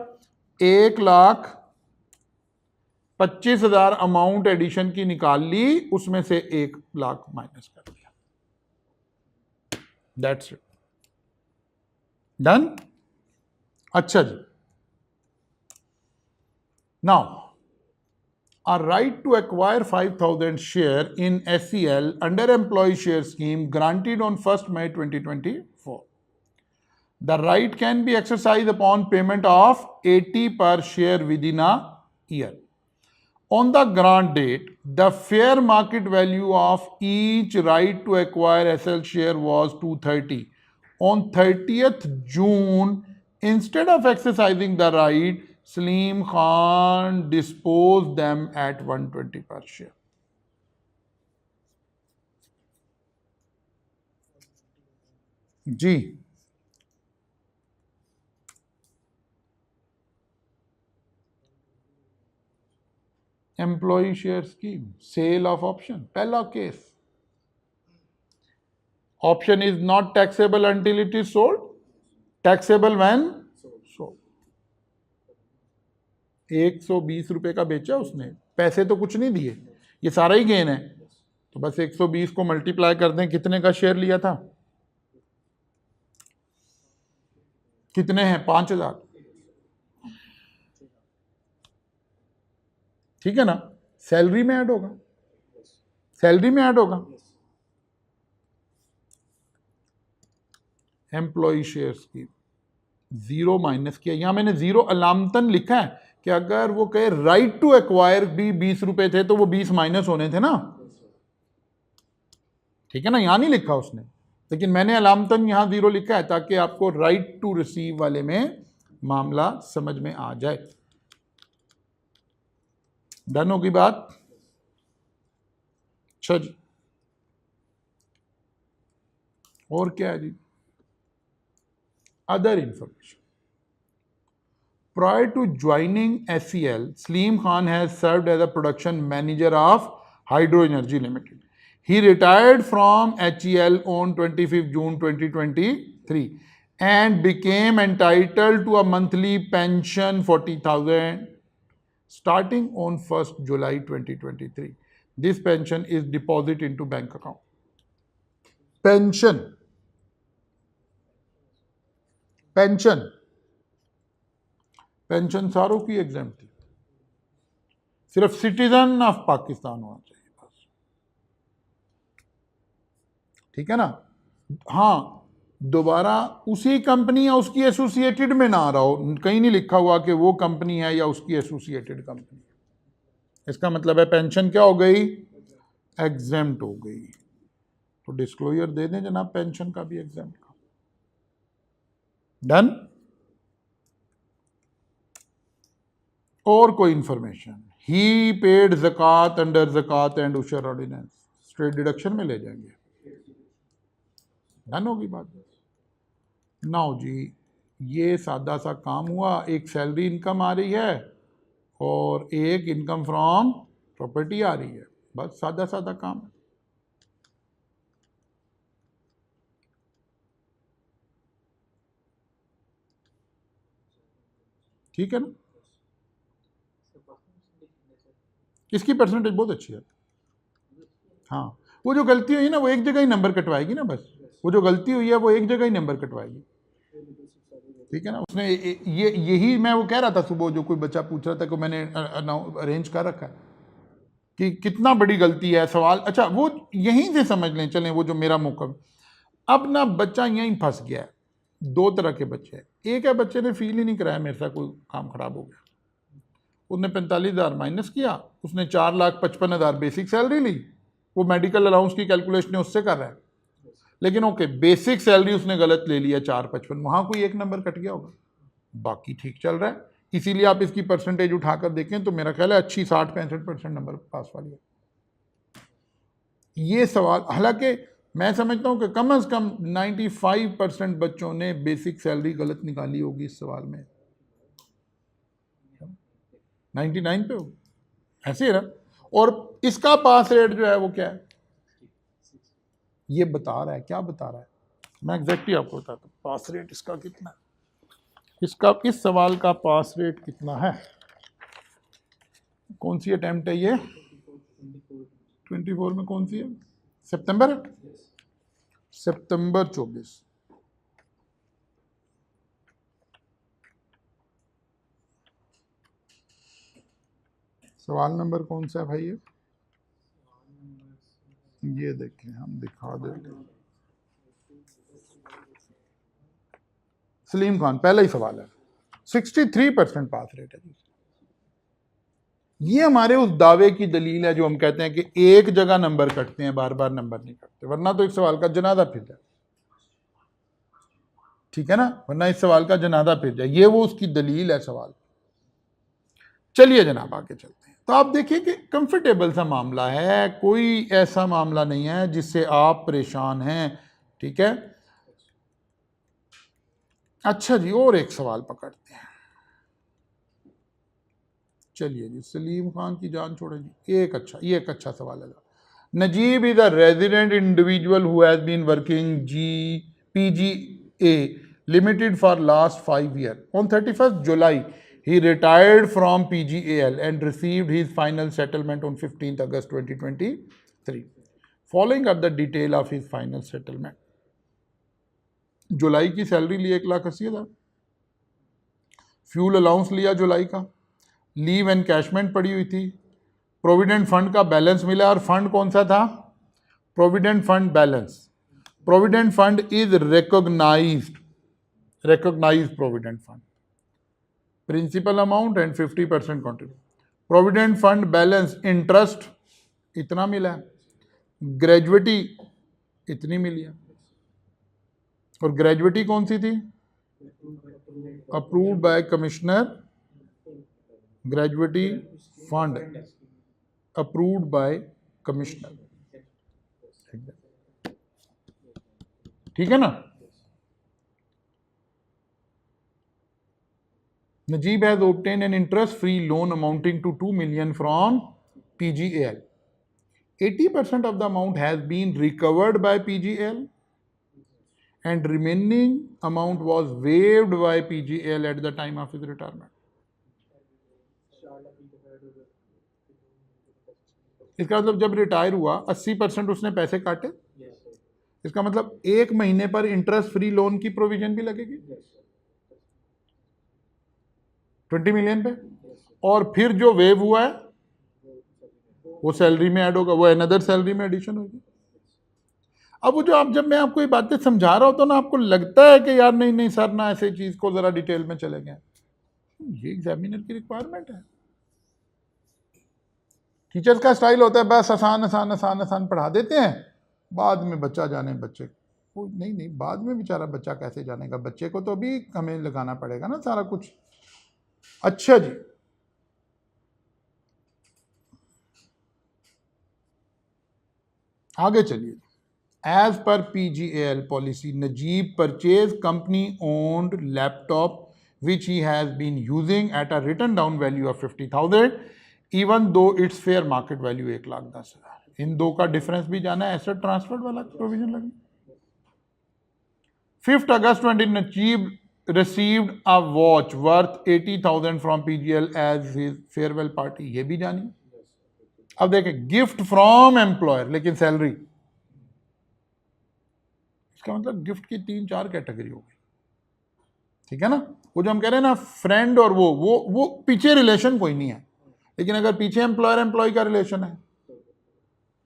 1,25,000 अमाउंट एडिशन की निकाल ली, उसमें से 1 लाख माइनस कर दिया, दैट्स इट, डन। अच्छा जी, now a right to acquire 5,000 share in SEL under employee share scheme granted on 1st May 2024. The right can be exercised upon payment of 80 per share within a year. On the grant date, the fair market value of each right to acquire SL share was 230. On 30th June, instead of exercising the right, Salim Khan disposed them at 120 per share. जी employ share scheme, sale of option, पहला case. Option is not taxable until it is sold. Taxable when sold. 120 रुपए का बेचा उसने, पैसे तो कुछ नहीं दिए, ये सारा ही गेन है. तो बस 120 को मल्टीप्लाई कर दें, कितने का शेयर लिया था, कितने हैं, 5,000. ठीक है ना, सैलरी में ऐड होगा, सैलरी में ऐड होगा. Employ share scheme, zero minus किया. यहां मैंने जीरो अलामतन लिखा है कि अगर वो कहे राइट टू एक्वायर भी 20 रुपए थे तो वो 20 माइनस होने थे ना. ठीक है ना, यहां नहीं लिखा उसने, लेकिन मैंने अलामतन यहां जीरो लिखा है ताकि आपको राइट टू रिसीव वाले में मामला समझ में आ जाए. डन होगी बात. अच्छा जी, और क्या है जी, other information. Prior to joining SEL, Salim Khan has served as a production manager of Hydro Energy Limited. He retired from HEL on 25th June 2023 and became entitled to a monthly pension 40,000 starting on 1st July 2023. This pension is deposited into bank account. Pension, pension, pension सारों की एग्जाम्प्ट थी, सिर्फ सिटीजन ऑफ पाकिस्तान होना चाहिए बस. ठीक है ना. हाँ, दोबारा उसी कंपनी या उसकी एसोसिएटेड में ना आ रहा हो, कहीं नहीं लिखा हुआ कि वो कंपनी है या उसकी एसोसिएटेड कंपनी. इसका मतलब है पेंशन क्या हो गई, एग्जेम्प्ट हो गई. तो डिस्क्लोजर दे दें जनाब, पेंशन का भी एग्जेम्प्ट. डन. और कोई information, he paid zakat under Zakat and Ushr ordinance, straight deduction में ले जाएंगे. डन होगी बात. नाउ जी, ये सादा सा काम हुआ. एक सैलरी इनकम आ रही है और एक इनकम फ्रॉम प्रॉपर्टी आ रही है, बस सादा सादा काम है. ठीक है ना. इसकी परसेंटेज बहुत अच्छी है. हाँ, वो जो गलती हुई ना वो एक जगह ही नंबर कटवाएगी ना, बस वो जो गलती हुई है वो एक जगह ही नंबर कटवाएगी. ठीक है ना. उसने ये यही मैं वो कह रहा था सुबह, जो कोई बच्चा पूछ रहा था कि मैंने अरेंज कर रखा है कि कितना बड़ी गलती है सवाल. अच्छा, वो यहीं से समझ लें चलें, वो जो मेरा मौका. अब ना बच्चा यहीं फंस गया है. दो तरह के बच्चे हैं. एक है बच्चे ने फील ही नहीं कराया मेरे साथ कोई काम खराब हो गया, उसने 45,000 माइनस किया, उसने 4,55,000 बेसिक सैलरी ली, वो मेडिकल अलाउंस की कैलकुलेशन उससे कर रहा है. लेकिन ओके, बेसिक सैलरी उसने गलत ले लिया 4,55, वहां कोई एक नंबर कट गया होगा, बाकी ठीक चल रहा है. इसीलिए आप इसकी परसेंटेज उठाकर देखें तो मेरा ख्याल है अच्छी 60-65% नंबर पास वाली है. ये सवाल, हालांकि मैं समझता हूं कि कम से कम 95% बच्चों ने बेसिक सैलरी गलत निकाली होगी इस सवाल में. 99 पे होगी, ऐसे ही ना. और इसका पास रेट जो है वो क्या है, ये बता रहा है. क्या बता रहा है, मैं एग्जैक्टली आपको बताता हूँ. पास रेट इसका कितना है, इसका इस सवाल का पास रेट कितना है. कौन सी अटेम्प्ट है ये, 24 में कौन सी है, सितंबर है, सितंबर 24. सवाल नंबर कौन सा है भाई? ये देखें, हम दिखा देते हैं। सलीम खान, पहला ही सवाल है। 63% पास रेट है जी। ये हमारे उस दावे की दलील है जो हम कहते हैं कि एक जगह नंबर कटते हैं, बार बार नंबर नहीं कटते, वरना तो इस सवाल का जनाजा फिर जाए। ठीक है ना, वरना इस सवाल का जनाजा फिर जाए। ये वो उसकी दलील है सवाल। चलिए जनाब आगे चलते हैं। तो आप देखिए कि कंफर्टेबल सा मामला है, कोई ऐसा मामला नहीं है जिससे आप परेशान हैं। ठीक है, अच्छा जी, और एक सवाल पकड़ते हैं। चलिए जी, सलीम खान की जान छोड़े जी, ये एक अच्छा सवाल है। Najeeb is a resident individual who has been working PGA limited for last 5 years. On 31st July he retired from PGAL and received his final settlement on 15th August 2023. Following are the detail of his final settlement. जुलाई की सैलरी ली 1,80,000, फ्यूल अलाउंस लिया जुलाई का, लीव एनकैशमेंट पड़ी हुई थी, प्रोविडेंट फंड का बैलेंस मिला। और फंड कौन सा था? Provident fund balance. Provident fund is recognised provident fund, principal amount and 50% contribute. Provident fund balance, interest इतना मिला है, ग्रेजुएटी इतनी मिली है। और ग्रेजुएटी कौन सी थी? Approved by commissioner, gratuity fund approved by commissioner. ठीक है ना। Najib has obtained an interest-free loan amounting to 2 million from PGAL. 80% of the amount has been recovered by PGAL and remaining amount was waived by PGAL at the time of his retirement. इसका मतलब जब रिटायर हुआ 80% उसने पैसे काटे। इसका मतलब 1 महीने पर इंटरेस्ट फ्री लोन की प्रोविजन भी लगेगी 20 मिलियन पे, और फिर जो वेव हुआ है वो सैलरी में ऐड होगा, वो अनदर सैलरी में एडिशन होगी। अब वो जो जब मैं आपको ये बातें समझा रहा होता ना, आपको लगता है कि यार नहीं सर ना, ऐसे चीज को जरा डिटेल में चले गए। ये एग्जामिनर की रिक्वायरमेंट है। टीचर्स का स्टाइल होता है बस आसान आसान आसान आसान पढ़ा देते हैं, बाद में बच्चा जाने, बच्चे को नहीं, बाद में बेचारा बच्चा कैसे जानेगा, बच्चे को तो अभी हमें लगाना पड़ेगा ना सारा कुछ। अच्छा जी, आगे चलिए। As per PGAL policy, Najeeb purchase company owned laptop which he has been using at a written down value of 50,000 even though its fair market value 1,10,000। इन दो का डिफरेंस भी जाना है, एसेट ट्रांसफर वाला प्रोविजन लगना। 5th August 20 Najeeb received a watch worth 80,000 from PGL as his farewell party, ये भी जानी। अब देखें, गिफ्ट फ्रॉम एम्प्लॉयर लेकिन सैलरी, इसका मतलब गिफ्ट की 3-4 कैटेगरी हो गई। ठीक है ना। वो जो हम कह रहे हैं ना फ्रेंड, और वो पीछे रिलेशन कोई नहीं है, लेकिन अगर पीछे एम्प्लॉयर एम्प्लॉय का रिलेशन है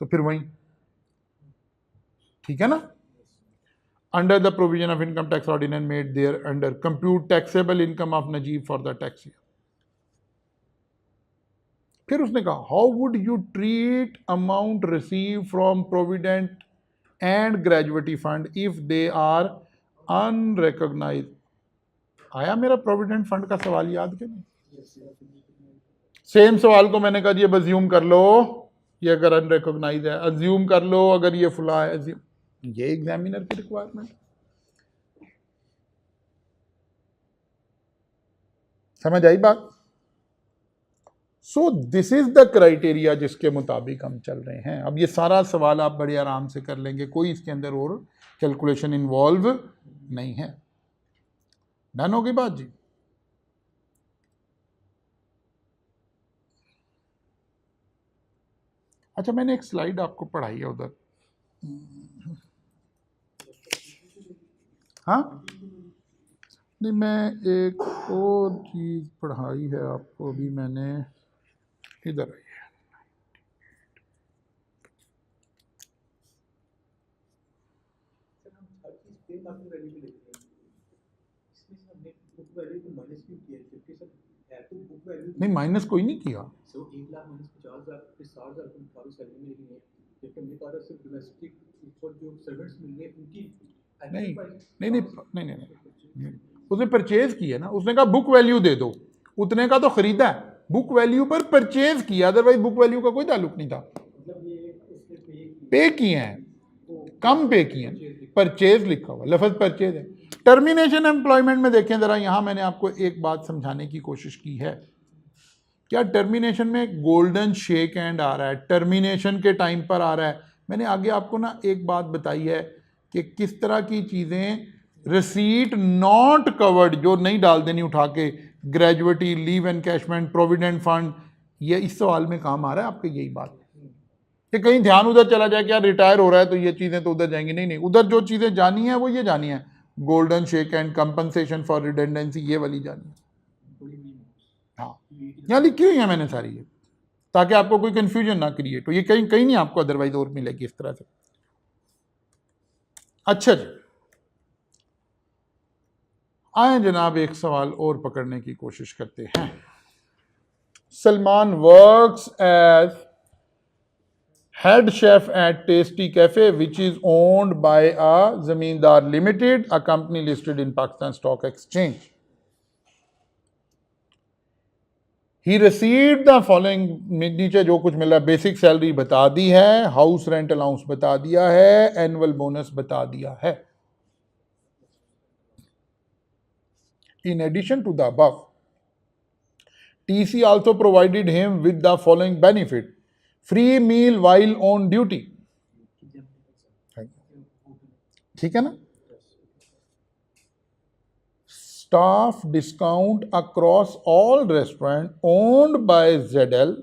तो फिर वही। ठीक है ना। Under the provision of income tax ordinance made there under compute taxable income of Najib for the tax year. फिर उसने कहा how would you treat amount received from provident and gratuity fund if they are unrecognized. आया मेरा प्रोविडेंट फंड का सवाल याद के नहीं? सेम सवाल को मैंने कहा जी अब अज्यूम कर लो, ये अगर अनरिकॉग्नाइज है अज्यूम कर लो, अगर ये फुला है अज्यूम। ये एग्जामिनर की रिक्वायरमेंट। समझ आई बात? So this is the criteria जिसके मुताबिक हम चल रहे हैं। अब ये सारा सवाल आप बड़े आराम से कर लेंगे, कोई इसके अंदर और कैलकुलेशन इन्वॉल्व नहीं है। डन होगी बात जी। अच्छा, मैंने एक स्लाइड आपको पढ़ाई है उधर। हाँ नहीं, मैं एक और चीज़ पढ़ाई है आपको अभी मैंने। इधर आइए, सर हम हर चीज पे मार्केट वैल्यू पे लेते हैं, इसमें से हमने बुक वैल्यू को माइनस क्यों किया, जबकि सर है तो बुक वैल्यू नहीं माइनस कोई नहीं किया, सो 1 लाख माइनस 50,000 फिर 60,000 को फारू सैलरी मिलेगी नहीं, जबकि हमने कहा था सिर्फ डोमेस्टिक ऊपर जो सर्वेंट्स मिल रहे हैं उनकी नहीं नहीं नहीं नहीं नहीं, नहीं। उसने परचेज किया ना, उसने कहा बुक वैल्यू दे दो, उतने का तो खरीदा है, बुक वैल्यू पर परचेज किया, अदरवाइज बुक वैल्यू का कोई ताल्लुक नहीं था। मतलब ये उसने पे किए हैं, कम पे किए हैं, परचेज लिखा हुआ, लफ्ज परचेज है। टर्मिनेशन एम्प्लॉयमेंट में देखें जरा, यहां मैंने आपको एक बात समझाने की कोशिश की है, क्या टर्मिनेशन में गोल्डन शेक हैंड आ रहा है, टर्मिनेशन के टाइम पर आ रहा है। मैंने आगे आपको ना एक बात बताई है कि किस तरह की चीज़ें रिसीट नॉट कवर्ड जो नहीं डाल देनी उठा के, gratuity, leave encashment, provident fund, ये इस सवाल में काम आ रहा है आपके, यही बात कि कहीं ध्यान उधर चला जाए कि यार रिटायर हो रहा है तो ये चीज़ें तो उधर जाएंगी, नहीं नहीं, उधर जो चीज़ें जानी है वो ये जानी है, golden shake and compensation for redundancy, ये वाली जानी है। हाँ यहाँ लिखी हुई है मैंने सारी, ये ताकि आपको कोई कंफ्यूजन ना क्रिएट हो, ये कहीं कहीं नहीं आपको अदरवाइज और मिलेगी इस तरह से। अच्छा जी, आए जनाब एक सवाल और पकड़ने की कोशिश करते हैं। Salman works as head chef at Tasty Cafe, which is owned by a Zamindar Limited, a company listed in Pakistan Stock Exchange. He received the following, नीचे जो कुछ मिला, बेसिक सैलरी बता दी है, हाउस रेंट अलाउंस बता दिया है, एनुअल बोनस बता दिया है। In addition to the above, TC also provided him with the following benefit: free meal while on duty, ठीक है ना, staff discount across all restaurant owned by ZL.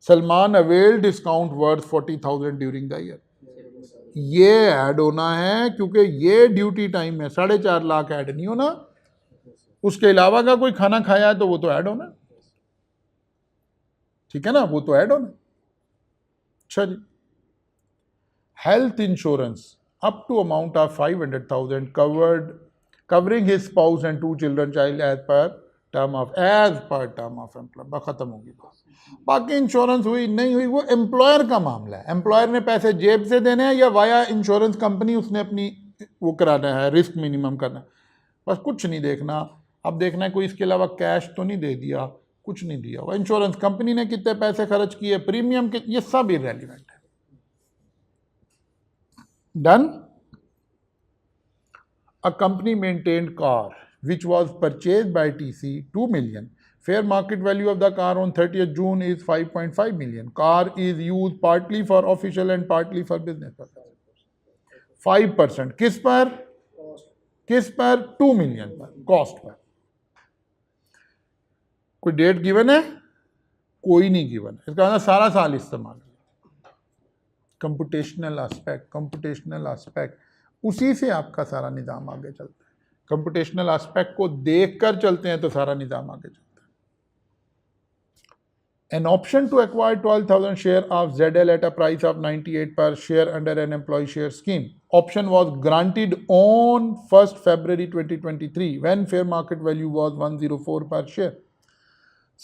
Salman availed discount worth 40,000 during the year. ये ऐड होना है क्योंकि ये ड्यूटी टाइम में 4.5 लाख ऐड नहीं होना, उसके अलावा का कोई खाना खाया है तो वो तो ऐड होना, ठीक है ना, वो तो ऐड होना। अच्छा जी, health insurance up to amount of 500,000 covering his spouse and 2 children child as per term of employ, खत्म होगी बात। बाकी इंश्योरेंस हुई नहीं हुई वो एम्प्लॉयर का मामला है, एम्प्लॉयर ने पैसे जेब से देने हैं या वाया इंश्योरेंस कंपनी उसने अपनी वो कराना है, रिस्क मिनिमम करना है, बस कुछ नहीं देखना। अब देखना है कोई इसके अलावा कैश तो नहीं दे दिया, कुछ नहीं दिया हुआ, इंश्योरेंस कंपनी ने कितने पैसे खर्च किए, प्रीमियम के, ये सब इररेलेवेंट है। Done. A company maintained car which was purchased by TC 2 million. Fair market value of the car on 30th June is 5.5 million. Car is used partly for official and partly for business purpose. 5% किस पर? 2 million पर, कॉस्ट पर। कोई डेट गिवन है? कोई नहीं गिवन है, इसका मतलब सारा साल इस्तेमाल। कंप्यूटेशनल एस्पेक्ट, उसी से आपका सारा निज़ाम आगे चलता है। कंप्यूटेशनल एस्पेक्ट को देखकर चलते हैं तो सारा निज़ाम आगे चलता है। An option to acquire 12,000 share of ZL at a price of 98 per share under an employee share scheme. Option was granted on 1st February 2023 when fair market value was 104 per share.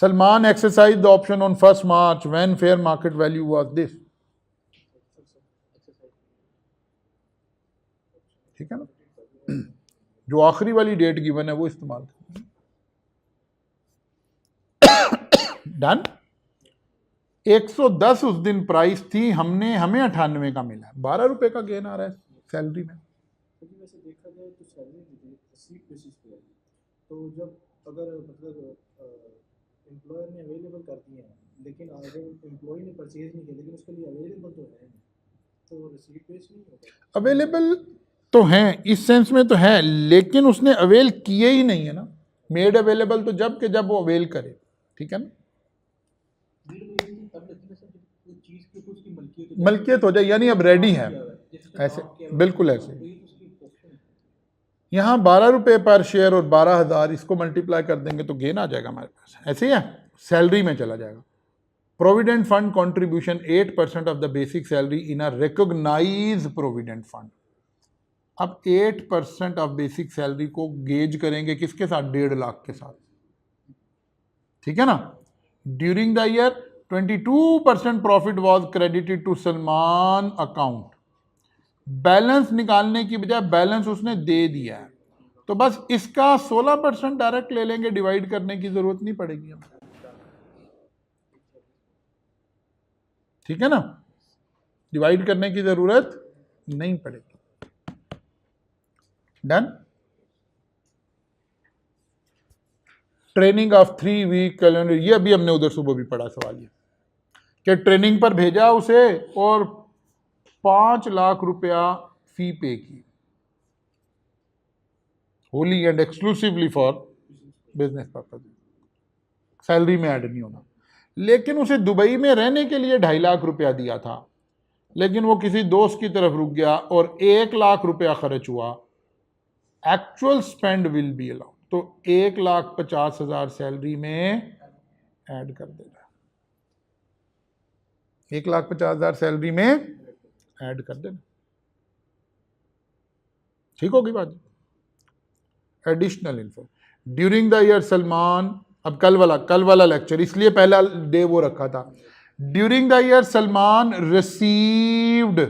Salman exercised the option on 1st March when fair market value was this. ठीक है ना, जो आखिरी वाली डेट गिवन है वो इस्तेमाल करें। डन। 110 उस दिन प्राइस थी, हमें 98 का मिला, 12 रुपए का गेन आ रहा है सैलरी में। वैसे देखा जाए तो सैलरी रिसीट बेसिस पे है, तो जब अगर मतलब एम्प्लॉयर ने अवेलेबल कर दिए हैं लेकिन अगर एम्प्लॉय ने परचेज नहीं किया लेकिन उसके लिए अवेलेबल तो है, तो रिसीट बेस नहीं होगा। अवेलेबल तो हैं, इस सेंस में तो है, लेकिन उसने अवेल किए ही नहीं है ना। मेड अवेलेबल तो जब वो अवेल करे, ठीक है ना, मलकियत हो जाए, यानी अब रेडी है, ऐसे बिल्कुल ऐसे। यहाँ 12 रुपए पर शेयर और 12,000 इसको मल्टीप्लाई कर देंगे तो गेन आ जाएगा हमारे पास, ऐसे ही है, सैलरी में चला जाएगा। Provident fund contribution 8% of the basic salary in a recognise provident fund. अब 8% ऑफ बेसिक सैलरी को गेज करेंगे किसके साथ? 1.5 लाख के साथ, ठीक है ना। During the year 22% profit was credited to Salman account. Balance निकालने की बजाय बैलेंस उसने दे दिया है, तो बस इसका 16% डायरेक्ट ले लेंगे, डिवाइड करने की जरूरत नहीं पड़ेगी हमें, ठीक है ना, डिवाइड करने की जरूरत नहीं पड़ेगी। Done. Training of 3 week calendar, ये अभी हमने उधर सुबह भी पढ़ा सवाल ये कि ट्रेनिंग पर भेजा उसे और 5 लाख रुपया फी पे की, Holi and exclusively for business purpose, salary में ऐड नहीं होना। लेकिन उसे दुबई में रहने के लिए 2.5 लाख रुपया दिया था, लेकिन वो किसी दोस्त की तरफ रुक गया और 1 लाख रुपया खर्च हुआ। Actual spend will be allowed, तो 1,50,000 सैलरी में ऐड कर देना, 1,50,000 सैलरी में ऐड कर देना, ठीक होगी बात। Additional info during the year Salman, अब कल वाला लेक्चर, इसलिए पहला डे वो रखा था। During the year Salman received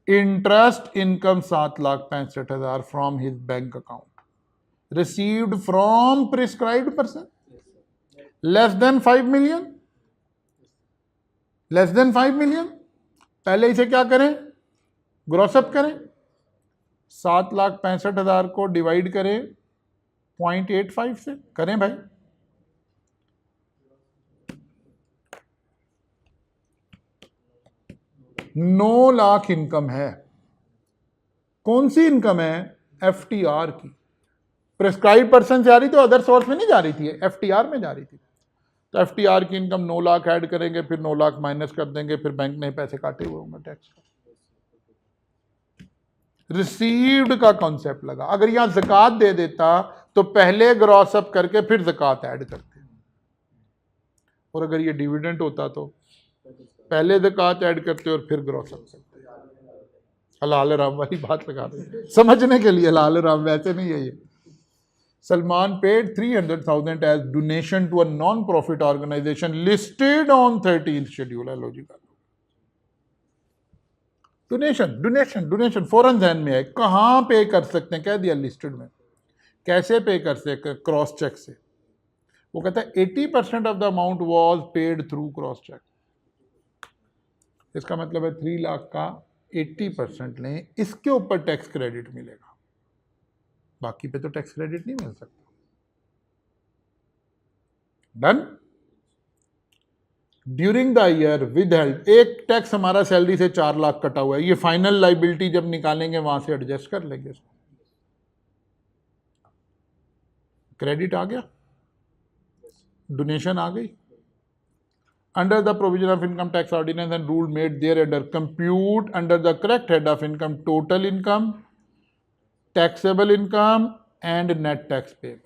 interest income 7,65,000 from his bank account, received from prescribed person, less than 5 million, less than 5 million. पहले इसे क्या करें? ग्रॉसअप करें, 7,65,000 को डिवाइड करें 0.85 से, करें भाई। नौ लाख इनकम है। कौन सी इनकम है? एफटीआर की। प्रिस्क्राइब पर्सन से आ रही थी, अदर सोर्स में नहीं जा रही थी, एफटीआर में जा रही थी। तो एफटीआर की इनकम 9 लाख ऐड करेंगे, फिर 9 लाख माइनस कर देंगे, फिर बैंक ने पैसे काटे हुए होंगे टैक्स का। रिसीव्ड का कॉन्सेप्ट लगा। अगर यहां ज़कात दे देता तो पहले ग्रॉस अप करके फिर ज़कात ऐड करते, और अगर ये डिविडेंड होता तो पहले ज़कात ऐड करते और फिर ग्रॉस अप करते। हलाल राम वाली बात लगा रहे, समझने के लिए हलाल राम, वैसे नहीं है ये। Salman paid 300,000 as donation to a non profit organisation listed on 13th schedule. है लॉजिकल। डोनेशन डोनेशन डोनेशन फौरन ध्यान में है, कहां पे कर सकते हैं? कह दिया लिस्टेड में। कैसे पे कर सकते? क्रॉस चेक से। वो कहता है 80% of the amount was paid through cross cheque. इसका मतलब है 3 लाख का 80% लें, इसके ऊपर टैक्स क्रेडिट मिलेगा, बाकी पे तो टैक्स क्रेडिट नहीं मिल सकता। Done. During the year with held, एक टैक्स हमारा सैलरी से 4 लाख कटा हुआ है, ये फाइनल लाइबिलिटी जब निकालेंगे वहां से एडजस्ट कर लेंगे इसको। क्रेडिट आ गया, डोनेशन आ गई। Under the provision of income tax ordinance and rule made there under, compute under the correct head of income total income, taxable income and net tax payable.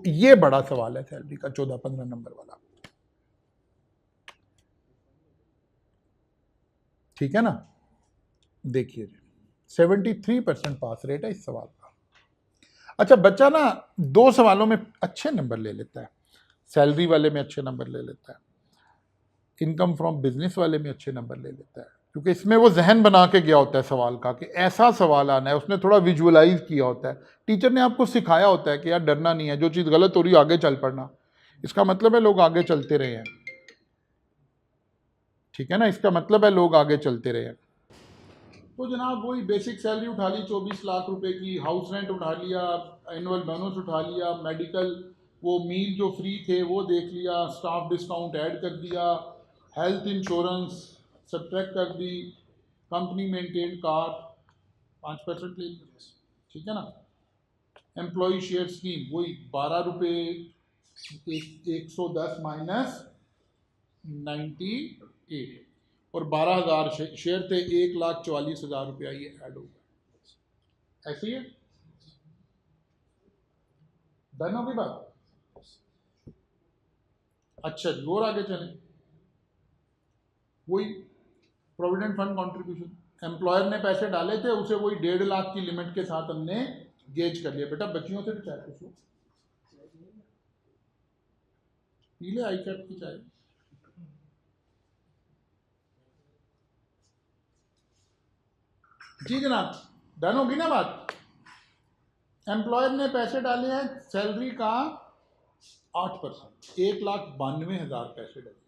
ये बड़ा सवाल है सैलरी का, 14-15 नंबर वाला, ठीक है ना। देखिए 73% पास रेट है इस सवाल का। अच्छा, बच्चा ना 2 सवालों में अच्छे नंबर ले लेता है, सैलरी वाले में अच्छे नंबर ले लेता है, इनकम फ्रॉम बिजनेस वाले में अच्छे नंबर ले लेता है, क्योंकि इसमें वो जहन बना के गया होता है सवाल का कि ऐसा सवाल आना है, उसने थोड़ा विजुअलाइज किया होता है, टीचर ने आपको सिखाया होता है कि यार डरना नहीं है, जो चीज़ गलत हो रही है आगे चल पड़ना। इसका मतलब है लोग आगे चलते रहे हैं, ठीक है ना, इसका मतलब है लोग आगे चलते रहे हैं। तो जनाब वही बेसिक सैलरी उठा ली 24 लाख रुपए की, हाउस रेंट उठा लिया, एनुअल बोनस उठा लिया, मेडिकल वो मील जो फ्री थे वो देख लिया, स्टाफ डिस्काउंट ऐड कर दिया, हेल्थ इंश्योरेंस सब्ट्रैक्ट कर दी, कंपनी मेंटेन कार 5% ले लिया, ठीक है ना। एम्प्लॉय शेयर स्कीम वही 12 रुपये 110 माइनस 98, और 12,000 शेयर थे, 1,44,000 रुपया ये ऐड होगा। ऐसी है, डन होगी बात। अच्छा जी, और आगे चलें। वही प्रोविडेंट फंड कंट्रीब्यूशन एम्प्लॉयर ने पैसे डाले थे, उसे वही 1.5 लाख की लिमिट के साथ हमने गेज कर लिया। बेटा बच्चियों से भी चाय पूछो, पीले आई कैप की चाय। जी जनाब, डन होगी ना बात। एम्प्लॉयर ने पैसे डाले हैं सैलरी का 8%, 1,92,000 पैसे डाले,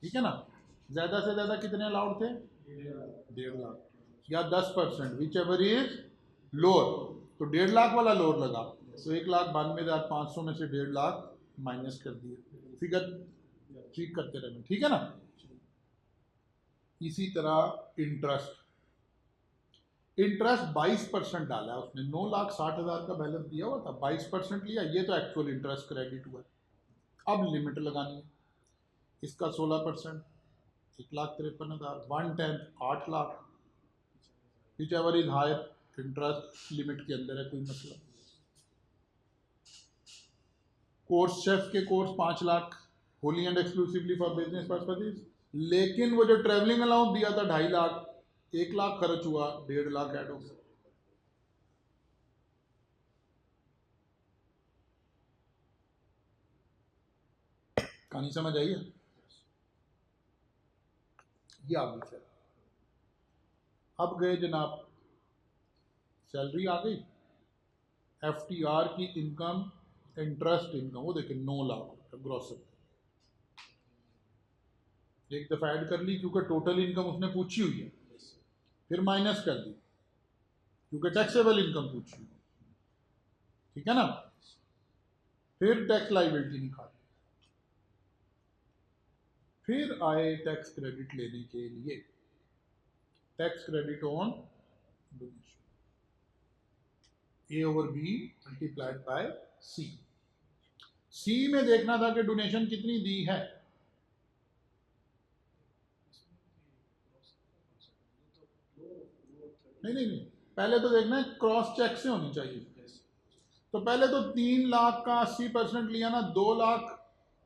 ठीक है ना। ज्यादा से ज्यादा कितने अलाउड थे? 1.5 लाख या 10%, विच एवर इज लोअर। तो 1.5 लाख वाला लोअर लगा, तो 1,92,500 में से 1.5 लाख माइनस कर दिए। फिगर ठीक करते रहना, ठीक है ना। इसी तरह इंटरेस्ट 22% डाला है उसने, 9,60,000 का बैलेंस दिया हुआ था, 22% लिया, ये तो एक्चुअल इंटरेस्ट क्रेडिट हुआ। अब लिमिट लगानी है, इसका 16%, 1,53,000, 1/10, 8 lakh, whichever is higher, interest limit के अंदर है, कोई मतलब। कोर्स शेफ के course 5 lakh, wholly and exclusively for business purposes, लेकिन वो जो ट्रेवलिंग अलाउंस दिया था 2.5 लाख, 1 लाख खर्च हुआ, 1.5 लाख ऐड हो गया। कहानी समझ आई है? ये आ गई सर। अब गए जनाब, सैलरी आ गई, FTR की इनकम, इंटरेस्ट इनकम, वो देखिए 9 लाख ग्रॉस। एक दफ़ा ऐड कर ली क्योंकि टोटल इनकम उसने पूछी हुई है, फिर माइनस कर दी क्योंकि टैक्सेबल इनकम पूछी हुई, ठीक है ना। फिर टैक्स लाइबिलिटी निकाली, फिर आए टैक्स क्रेडिट लेने के लिए, tax credit on donation, A/B multiplied by C। सी में देखना था कि डोनेशन कितनी दी है। नहीं नहीं नहीं, पहले तो देखना है क्रॉस चेक से होनी चाहिए। तो पहले तो 3 लाख का 80% लिया ना, 2 लाख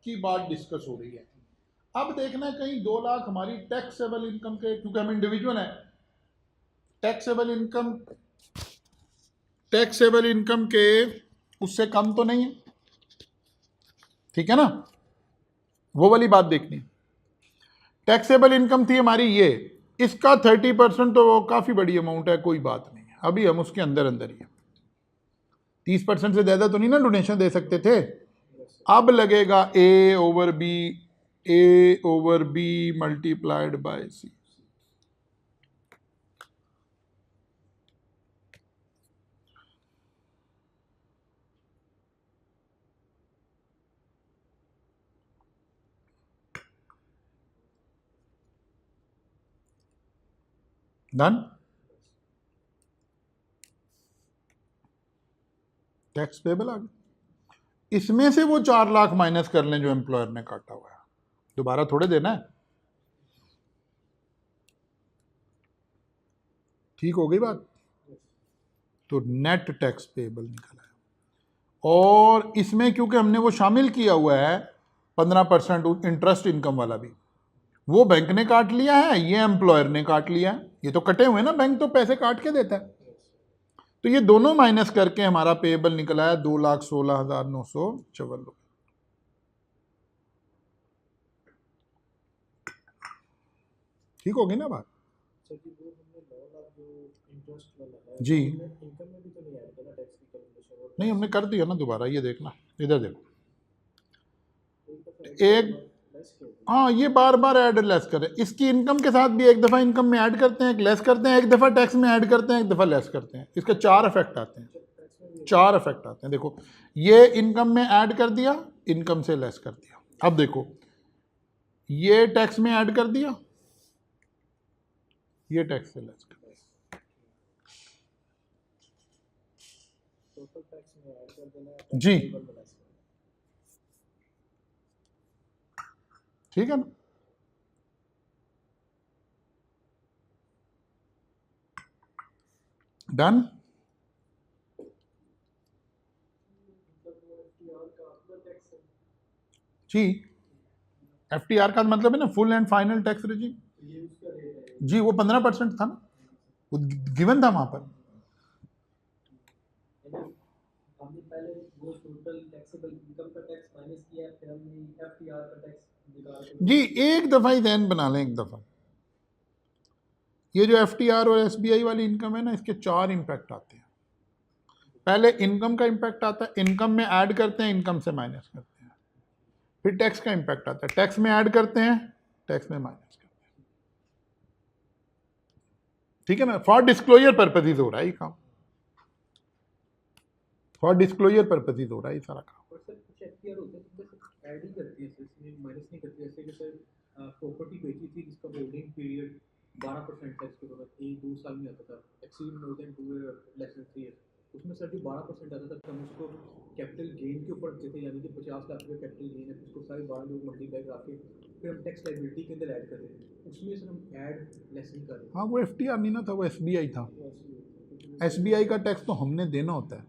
की बात डिस्कस हो रही है। अब देखना है कहीं 2 लाख हमारी टैक्सेबल इनकम के, क्योंकि हम इंडिविजुअल हैं, टैक्सेबल इनकम के उससे कम तो नहीं है, ठीक है ना। वो वाली बात देखनी। टैक्सेबल इनकम थी हमारी ये, इसका 30% तो वो काफ़ी बड़ी अमाउंट है, कोई बात नहीं है, अभी हम उसके अंदर अंदर ही है। 30% से ज़्यादा तो नहीं ना डोनेशन दे सकते थे। अब लगेगा A/B multiplied by C। Done. Tax payable आ गया, इसमें से वो 4 लाख माइनस कर लें जो एम्प्लॉयर ने काटा हुआ है, दोबारा थोड़े देना है। ठीक हो गई बात। तो नेट टैक्स पेबल निकल आया, और इसमें क्योंकि हमने वो शामिल किया हुआ है 15% इंटरेस्ट इनकम वाला भी, वो बैंक ने काट लिया है, ये एम्प्लॉयर ने काट लिया है, ये तो कटे हुए ना, बैंक तो पैसे काट के देता है। तो ये दोनों माइनस करके हमारा पेबल निकला है 2,16,954 रुपये। ठीक होगी ना बात। सर कि वो हमने 9 लाख जो इंटरेस्ट वाला है, जी वो हमने इनकम में भी तो नहीं ऐड किया टैक्स की कैलकुलेशन, और नहीं, हमने कर दिया ना दोबारा, ये देखना, इधर देखो, एक दफा एक, लेस किया था। हाँ ये बार बार ऐड लेस करें, इसकी इनकम के साथ भी एक दफ़ा इनकम में ऐड करते हैं, एक लेस करते हैं, एक दफ़ा टैक्स में ऐड करते हैं, एक दफ़ा लेस करते हैं, इसके 4 इफेक्ट आते हैं, टैक्स में भी 4 इफेक्ट आते हैं। देखो, ये इनकम में ऐड कर दिया, इनकम से लेस कर दिया। अब देखो, ये टैक्स में ऐड कर दिया, ये टैक्स से लेस कर दिया। टोटल टैक्स में ऐड कर देना है, जी टैक्स पेबल में लेस करना ठीक है ना। डन। है। मतलब वो FTR का अपना टैक्स है। जी, FTR का मतलब है ना full and final tax regime. ये उसका रेट है। जी, वो 15% था ना, वो गिवन था वहां पर। हमने पहले वो टोटल टैक्सेबल इनकम का टैक्स माइनस किया, फिर हमने FTR का टैक्स निकाल के जी, एक दफ़ा ही ध्यान बना लें, एक दफ़ा। ये जो FTR और SBI वाली इनकम है ना, इसके 4 इम्पैक्ट आते हैं। पहले इनकम का इम्पैक्ट आता है, इनकम में ऐड करते हैं, इनकम से माइनस करते हैं। फिर टैक्स का इम्पैक्ट आता है, टैक्स में ऐड करते हैं, टैक्स में माइनस करते हैं। ठीक है ना, फॉर डिस्क्लोजर पर्पसेस हो रहा है ये काम, फॉर डिस्क्लोजर पर्पसेस हो रहा है ये सारा काम। और सर कुछ FTR होते हैं तो बस ऐड ही करती है, सर इसमें माइनस नहीं करती। जैसे कि सर प्रॉपर्टी बेची थी जिसका होल्डिंग पीरियड 12% था, इसके बाद 1-2 साल में आता था, exceed more than 2 year less than 3 year, उसमें सर जो 12% आता था तो हम उसको कैपिटल गेन के ऊपर रखते थे, यानी कि 50 लाख रुपये कैपिटल गेन है, उसको सारे 12 लोग मल्टीप्लाई करके फिर हम टैक्स लाइबिलिटी के अंदर ऐड कर देते हैं, उसमें सर हम ऐड लेस नहीं कर रहे। हाँ, वो FTR नहीं ना था, वो SBI था। SBI का टैक्स तो हमने देना होता है,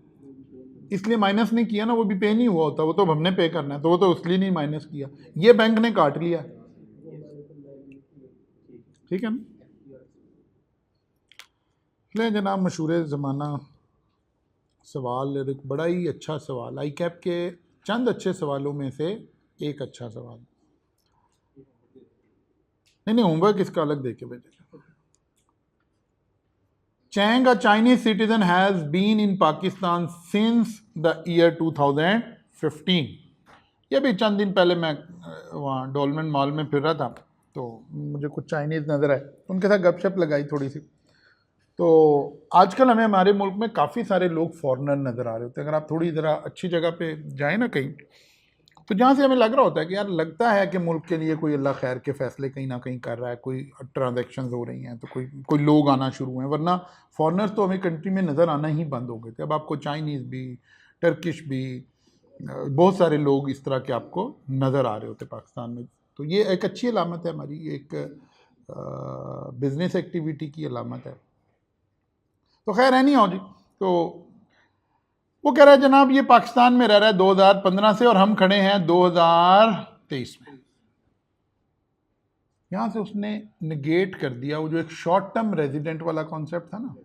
इसलिए माइनस नहीं किया ना, वो भी पे नहीं हुआ होता, वो तो हमने पे करना है, तो वो तो इसलिए नहीं माइनस किया, ये बैंक ने काट लिया। ठीक है ना। ले जनाब, मशहूर ज़माना सवाल, एक बड़ा ही अच्छा सवाल, आई कैप के चंद अच्छे सवालों में से एक अच्छा सवाल। नहीं, होमवर्क इसका अलग दे के भेजेगा। Chang, a Chinese citizen, has been in Pakistan since the year 2015. ये भी चंद दिन पहले मैं वहाँ डोलमेन मॉल में फिर रहा था, तो मुझे कुछ चाइनीज़ नज़र आए, उनके साथ गपशप लगाई थोड़ी सी। तो आजकल हमें हमारे मुल्क में काफ़ी सारे लोग फॉरेनर नज़र आ रहे होते हैं। अगर आप थोड़ी ज़रा अच्छी जगह पे जाएँ ना कहीं, तो जहाँ से हमें लग रहा होता है कि यार लगता है कि मुल्क के लिए कोई अल्लाह खैर के फैसले कहीं ना कहीं कर रहा है, कोई ट्रांजैक्शंस हो रही हैं, तो कोई लोग आना शुरू हैं, वरना फॉरेनर्स तो हमें कंट्री में नज़र आना ही बंद हो गए थे। अब आपको चाइनीज़ भी, टर्किश भी, बहुत सारे लोग इस तरह के आपको नज़र आ रहे होते पाकिस्तान में। तो ये एक अच्छी अलामत है, हमारी एक बिज़नेस एक्टिविटी की अलामत है। तो खैर है नहीं हो जी, तो वो कह रहा है जनाब ये पाकिस्तान में रह रहा है 2015 से और हम खड़े हैं 2023 में। यहां से उसने निगेट कर दिया वो जो एक शॉर्ट टर्म रेजिडेंट वाला कॉन्सेप्ट था ना,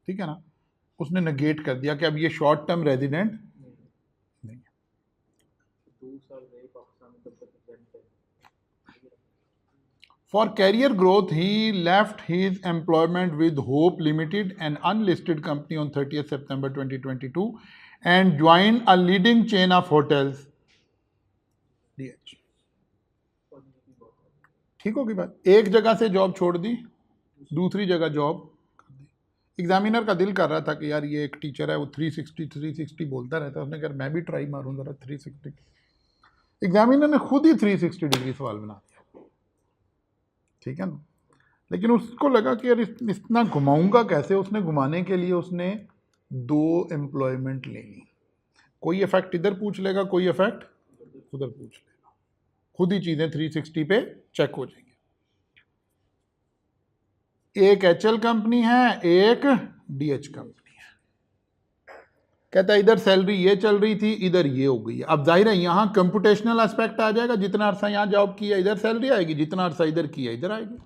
ठीक है ना, उसने निगेट कर दिया कि अब ये शॉर्ट टर्म रेजिडेंट नहीं है। 2 साल रहे पाकिस्तान में, तब तक For career growth, he left his employment with Hope Limited, an unlisted company, on 30th September 2022 and joined a leading chain of hotels, DH. ठीक होगी बात, एक जगह से जॉब छोड़ दी, दूसरी जगह जॉब कर दी। एग्जामिनर का दिल कर रहा था कि यार ये एक टीचर है, वो 360 बोलता रहता है, उसने कहा मैं भी ट्राई मारूं जरा 360। एग्जामिनर ने खुद ही 360 डिग्री सवाल बना दिया, ठीक है ना। लेकिन उसको लगा कि यार इतना घुमाऊंगा कैसे, उसने घुमाने के लिए उसने 2 एम्प्लॉयमेंट ले ली। कोई इफेक्ट इधर पूछ लेगा, कोई इफेक्ट उधर पूछ लेगा, खुद ही चीज़ें 360 पे चेक हो जाएंगी। एक HL कंपनी है, एक DH कंपनी है। कहता है इधर सैलरी ये चल रही थी, इधर ये हो गई है। अब जाहिर है यहाँ कंप्यूटेशनल एस्पेक्ट आ जाएगा, जितना अरसा यहाँ जॉब किया इधर सैलरी आएगी, जितना अरसा इधर किया इधर आएगी।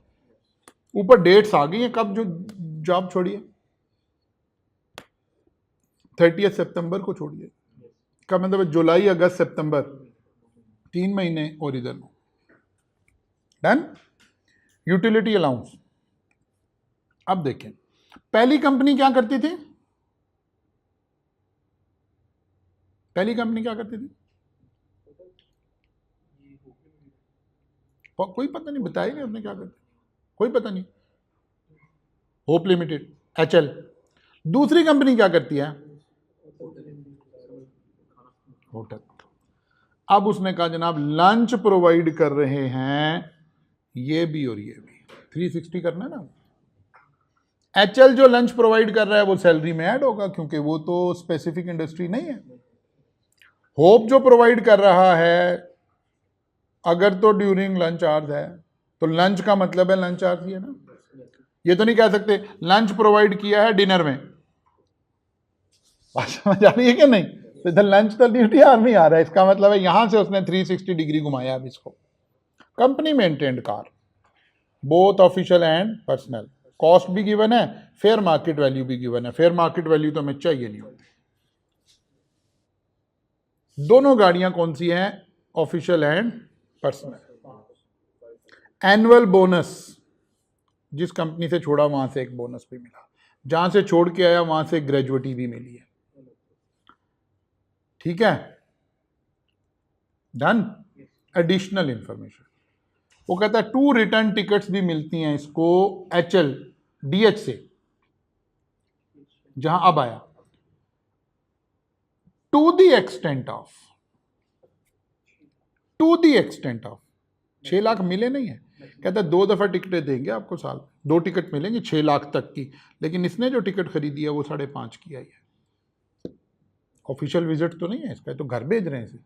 ऊपर डेट्स आ गई हैं कब जो जॉब छोड़िए, 30 सितंबर को छोड़िए, का मतलब जुलाई अगस्त सितंबर 3 महीने और इधर डन। Utility allowance. अब देखें पहली कंपनी क्या करती थी, पहली कंपनी क्या करती थी, कोई पता नहीं, बताएंगे उसने क्या करती, कोई पता नहीं। Hope limited, HL। दूसरी कंपनी क्या करती है, होटल। अब उसने कहा जनाब लंच प्रोवाइड कर रहे हैं ये भी और ये भी, 360 करना है ना। HL जो लंच प्रोवाइड कर रहा है वो सैलरी में ऐड होगा, क्योंकि वो तो स्पेसिफिक इंडस्ट्री नहीं है। होप जो प्रोवाइड कर रहा है अगर तो ड्यूरिंग लंच आवर्स है, तो लंच का मतलब है लंच आवर्स ही है ना। ये तो नहीं कह सकते लंच प्रोवाइड किया है डिनर में, बात समझ आ रही है कि नहीं। तो इधर लंच तो ड्यूटी आवर में आ रहा है, इसका मतलब है यहां से उसने 360 डिग्री घुमाया अब इसको। Company maintained car, both official and personal, cost भी गिवन है, फेयर मार्केट वैल्यू भी गिवन है। फेयर मार्केट वैल्यू तो हमें चाहिए नहीं होती। दोनों गाड़ियां कौन सी हैं? Official and personal. Annual bonus, जिस कंपनी से छोड़ा वहां से एक बोनस भी मिला, जहां से छोड़ के आया वहां से ग्रेजुएटी भी मिली है। ठीक है, डन। एडिशनल इंफॉर्मेशन, वो कहता है 2 रिटर्न टिकट्स भी मिलती हैं इसको HL DH से, जहां अब आया to the extent of 6 lakh मिले नहीं है। कहता है 2 दफा टिकटें देंगे आपको साल में, 2 टिकट मिलेंगी 6 लाख तक की, लेकिन इसने जो टिकट खरीदी है वो 5.5 की आई है। ऑफिशियल विजिट तो नहीं है इसका, तो घर भेज रहे हैं इसे,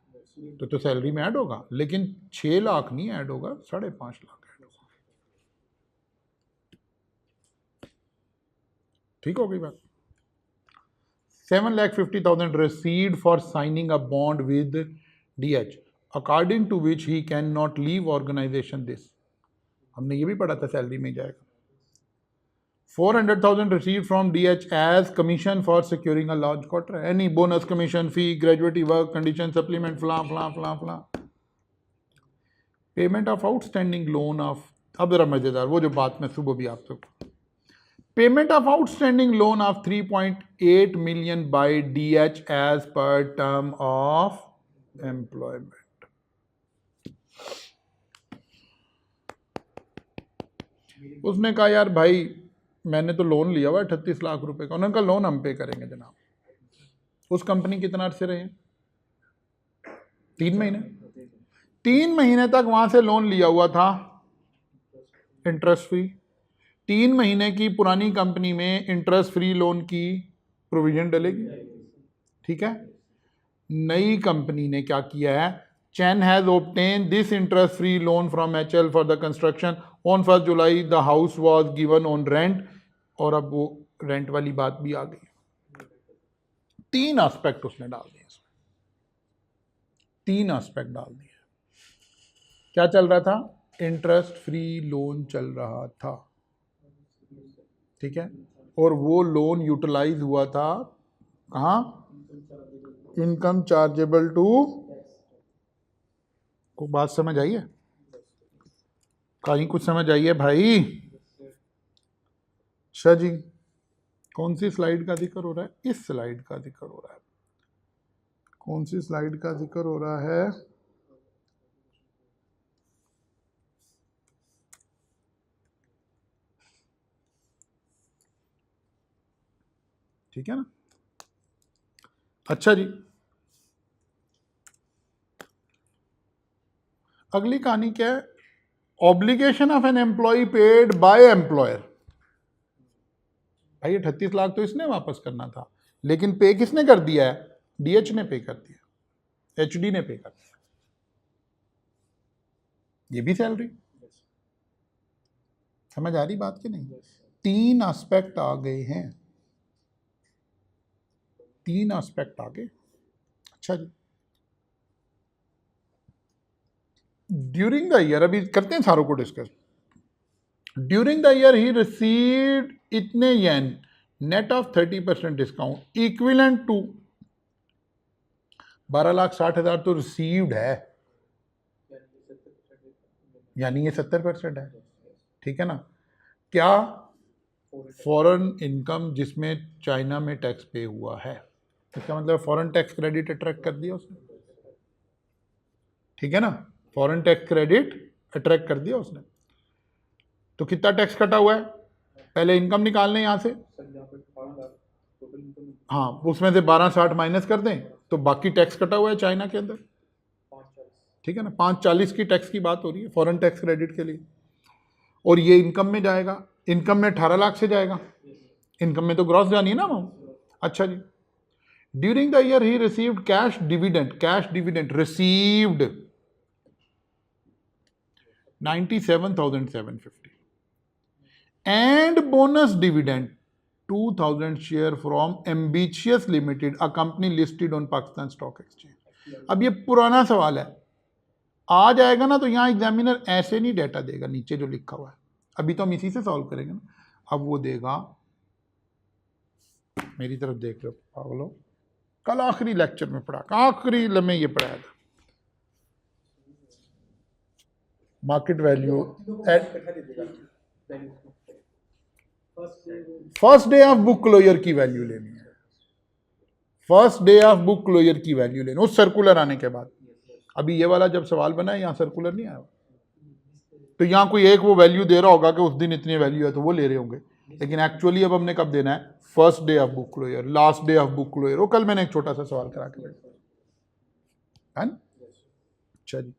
तो सैलरी में ऐड होगा, लेकिन 6 लाख नहीं ऐड होगा, 5.5 लाख ऐड होगा। ठीक हो गई बात। 7,50,000 received for signing a bond with DH, according to which he cannot leave organization this। हमने ये भी पढ़ा था, सैलरी में जाएगा। 400,000 received from DH as commission for securing a large quarter, any bonus, commission, fee, gratuity, work, condition, supplement, flan। Payment of outstanding loan of, अब जरा मजेदार, वो जो बात मैं सुबह भी आपसे, payment of outstanding loan of 3.8 million by DH as per term of employment। उसने कहा यार भाई मैंने तो लोन लिया हुआ है 38 लाख रुपए का। उन्होंने कहा लोन हम पे करेंगे जनाब। उस कंपनी कितना अर्से रहे हैं? 3 महीने। 3 महीने तक वहां से लोन लिया हुआ था, इंटरेस्ट फ्री। 3 महीने की पुरानी कंपनी में इंटरेस्ट फ्री लोन की प्रोविजन डलेगी। ठीक है, नई कंपनी ने क्या किया है? Chen has obtain this interest free loan from HL for the construction on 1 July, the house was given on rent, और अब वो रेंट वाली बात भी आ गई। 3 एस्पेक्ट उसने डाल दिए इसमें, 3 एस्पेक्ट डाल दिए। क्या चल रहा था? इंटरेस्ट फ्री लोन चल रहा था। ठीक है, और वो लोन यूटिलाइज हुआ था कहाँ? इनकम चार्जेबल टू, को बात समझ आई है? कहीं कुछ समझ आई है भाई? शाह जी, कौन सी स्लाइड का जिक्र हो रहा है? इस स्लाइड का जिक्र हो रहा है। कौन सी स्लाइड का जिक्र हो रहा है? ठीक है ना? अच्छा जी, अगली कहानी क्या है? Obligation of an employ paid by employer. भाई 38 लाख तो इसने वापस करना था, लेकिन पे किसने कर दिया है? DH ने पे कर दिया, HD ने पे कर दिया। ये भी सैलरी। समझ आ रही बात की नहीं? 3 एस्पेक्ट आ गए हैं, 3 एस्पेक्ट आ गए। अच्छा जी, ड्यूरिंग द ईयर, अभी करते हैं सारों को discuss. During the year he received इतने yen net of 30% discount equivalent to 12,60,000 तो रिसीव्ड है, यानी ये 70% है। ठीक है ना? क्या? फॉरेन इनकम जिसमें चाइना में टैक्स पे हुआ है, इसका मतलब फॉरेन टैक्स क्रेडिट अट्रैक्ट कर दिया उसने। ठीक है ना? फॉरेन टैक्स क्रेडिट अट्रैक्ट कर दिया उसने। तो कितना टैक्स कटा हुआ है? पहले इनकम निकाल लें यहां से, हाँ, उसमें से 12,60 माइनस कर दें तो बाकी टैक्स कटा हुआ है चाइना के अंदर। ठीक है ना? 540 की टैक्स की बात हो रही है फॉरेन टैक्स क्रेडिट के लिए, और ये इनकम में जाएगा। इनकम में 18 लाख से जाएगा, इनकम में तो ग्रॉस जानी है ना वो। अच्छा जी, during the year he received cash dividend received 97,750 and bonus dividend 2,000 share from ambitious limited, a company listed on Pakistan stock exchange. अब ये पुराना सवाल है, आ जाएगा ना तो यहाँ एग्जामिनर ऐसे नहीं डाटा देगा नीचे जो लिखा हुआ है, अभी तो हम इसी से सॉल्व करेंगे ना। अब वो देगा, मेरी तरफ देख लो पागलो, कल आखिरी लेक्चर में पढ़ा, आखिरी लम्हे ये पढ़ाया था, market value at first day of book closure की वैल्यू लेनी है, first day of book closure की वैल्यू लेनी, उस सर्कुलर आने के बाद। अभी ये वाला जब सवाल बना है यहाँ सर्कुलर नहीं आया, तो यहाँ कोई एक वो वैल्यू दे रहा होगा कि उस दिन इतनी वैल्यू है तो वो ले रहे होंगे, लेकिन एक्चुअली अब हमने कब देना है, first day of book closure, last day of book closure. वो कल मैंने एक छोटा सा सवाल करा के बैठा है। अच्छा जी,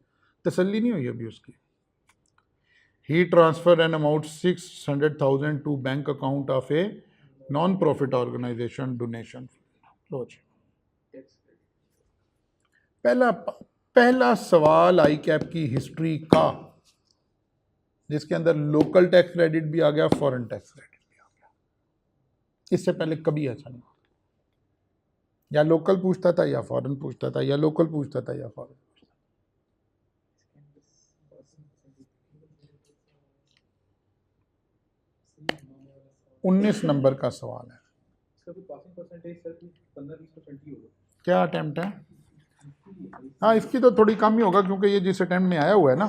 तसल्ली नहीं हुई अभी उसकी। He transferred an amount 600,000 to bank account of a non-profit organization donation। लो जी, पहला सवाल आई कैप की हिस्ट्री का, जिसके अंदर लोकल टैक्स क्रेडिट भी आ गया, फॉरेन टैक्स क्रेडिट भी आ गया। इससे पहले कभी ऐसा नहीं, या लोकल पूछता था या फॉरेन पूछता था, या लोकल पूछता था या फॉरेन। 19 नंबर का सवाल है। क्या अटेम्प्ट है? हाँ, इसकी तो थोड़ी कम ही होगा क्योंकि ये जिस अटेम्प्ट में आया हुआ है ना,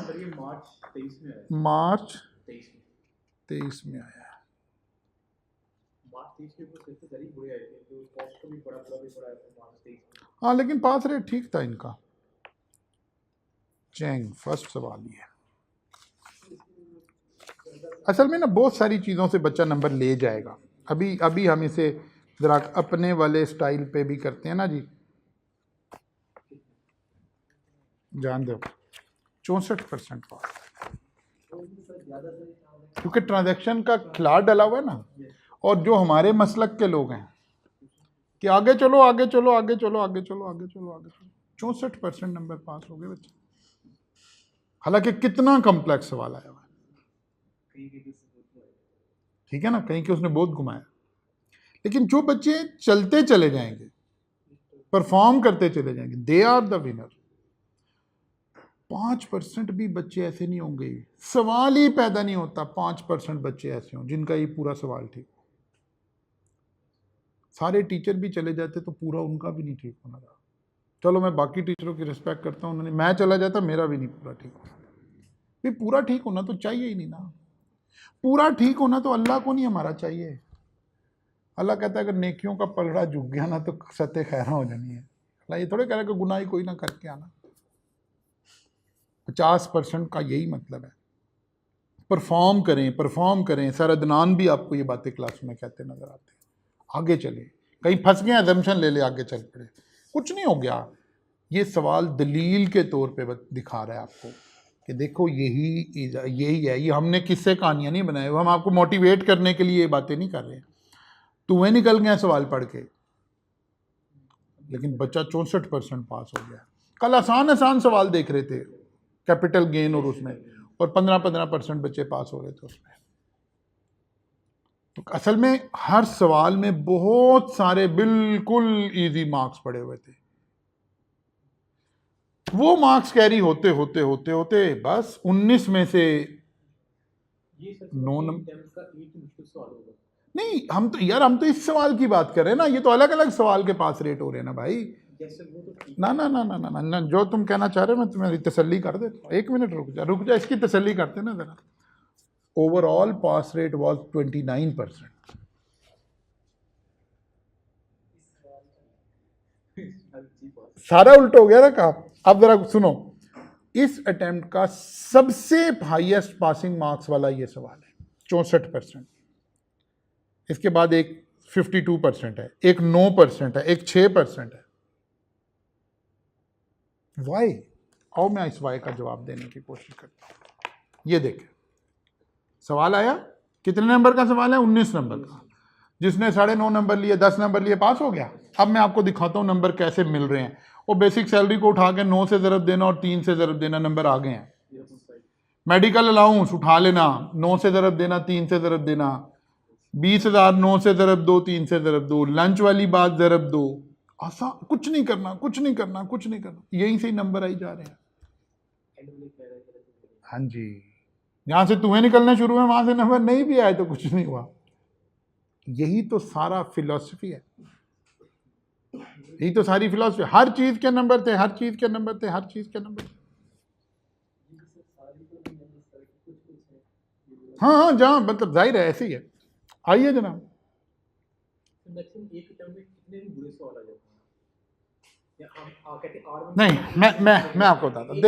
मार्च 23 में आया है। हाँ, लेकिन पास रेट ठीक था इनका। चैंग फर्स्ट सवाल ही है। असल में ना बहुत सारी चीज़ों से बच्चा नंबर ले जाएगा। अभी हम इसे ज़रा अपने वाले स्टाइल पे भी करते हैं ना जी, जान दो 64% पास, क्योंकि ट्रांजैक्शन का खिलाड़ डला हुआ है ना, और जो हमारे मसलक के लोग हैं कि आगे चलो आगे चलो आगे चलो आगे चलो आगे चलो आगे चलो, 64% नंबर पास हो गए बच्चे। हालांकि कितना कम्प्लेक्स सवाल आया हुआ है, ठीक है ना, कहीं के उसने बहुत घुमाया, लेकिन जो बच्चे चलते चले जाएंगे, परफॉर्म करते चले जाएंगे, दे आर द विनर। 5% भी बच्चे ऐसे नहीं होंगे, सवाल ही पैदा नहीं होता 5% बच्चे ऐसे हों जिनका ये पूरा सवाल ठीक हो। सारे टीचर भी चले जाते तो पूरा उनका भी नहीं ठीक होना था। चलो मैं बाकी टीचरों की रिस्पेक्ट करता हूँ, उन्होंने, मैं चला जाता मेरा भी नहीं पूरा ठीक होना। भी पूरा ठीक होना तो चाहिए ही नहीं ना, पूरा ठीक होना तो अल्लाह को नहीं हमारा चाहिए। अल्लाह कहता है अगर नेकियों का पलड़ा झुक गया ना तो सत्य खैरा हो जानी है। अल्लाह ये थोड़े कह रहा है कि गुनाह ही कोई ना करके आना। 50% का यही मतलब है, परफॉर्म करें परफॉर्म करें। सर अदनान भी आपको ये बातें क्लास में कहते नजर आते हैं। आगे चले, कहीं फंस गए एजम्पशन ले ले, आगे चल पड़े, कुछ नहीं हो गया। ये सवाल दलील के तौर पे दिखा रहा है आपको कि देखो यही है। ये हमने किस्से कहानियाँ नहीं बनाए, हम आपको मोटिवेट करने के लिए ये बातें नहीं कर रहे। तुम्हें निकल गया सवाल पढ़ के, लेकिन बच्चा 64% पास हो गया। कल आसान आसान सवाल देख रहे थे, कैपिटल गेन और उसमें, और 15% बच्चे पास हो रहे थे उसमें। तो असल में हर सवाल में बहुत सारे बिल्कुल इजी मार्क्स पड़े हुए थे। वो मार्क्स कैरी होते होते होते होते बस 19 में से 9 नंबर नहीं। हम तो इस सवाल की बात कर रहे हैं ना, ये तो अलग अलग सवाल के पास रेट हो रहे हैं ना भाई। ना ना ना ना ना ना, ना जो तुम कहना चाह रहे हो मैं तुम्हें तसल्ली कर देता हूँ। 1 मिनट रुक जा, इसकी तसल्ली करते ना जरा। Overall pass rate was 29%। सारा उल्टा हो गया ना काम। अब जरा सुनो, इस अटेम्प्ट का सबसे हाईएस्ट पासिंग मार्क्स वाला ये सवाल है, 64%। इसके बाद एक 52% है, एक 9% है, एक 6% है। वाई? आओ मैं इस वाई का जवाब देने की कोशिश करता हूँ। ये देखें, सवाल आया, कितने नंबर का सवाल है? 19 नंबर का। जिसने 9.5 नंबर लिए, 10 नंबर लिए, पास हो गया। अब मैं आपको दिखाता हूँ नंबर कैसे मिल रहे हैं। वो बेसिक सैलरी को उठा के 9 से ज़रब देना और 3 से ज़रब देना, नंबर आ गए हैं। मेडिकल अलाउंस उठा लेना, 9 से ज़रब देना, 3 से ज़रब देना, 20,000 9 से ज़रब दो, 3 से ज़रब दो, लंच वाली बात ज़रब दो, आसान, कुछ नहीं करना, कुछ नहीं करना, कुछ नहीं करना, यहीं से ही नंबर आई जा रहे हैं। हाँ जी, यहाँ से तुम्हें निकलना शुरू है, वहां से नंबर नहीं भी आए तो कुछ नहीं हुआ। यही तो सारा फिलॉसफी है, यही तो सारी फिलॉसफी। हर चीज के नंबर थे, हर चीज के नंबर थे, हर चीज के नंबर थे। हाँ हाँ, जहाँ मतलब जाहिर है ऐसे ही है। आइए जनाब। मैक्सिमम एक अटेम्प्ट में कितने भी बुरे सवाल आ जाते हैं, या आप कहते हैं R1 नहीं, मैं आपको बताता हूँ।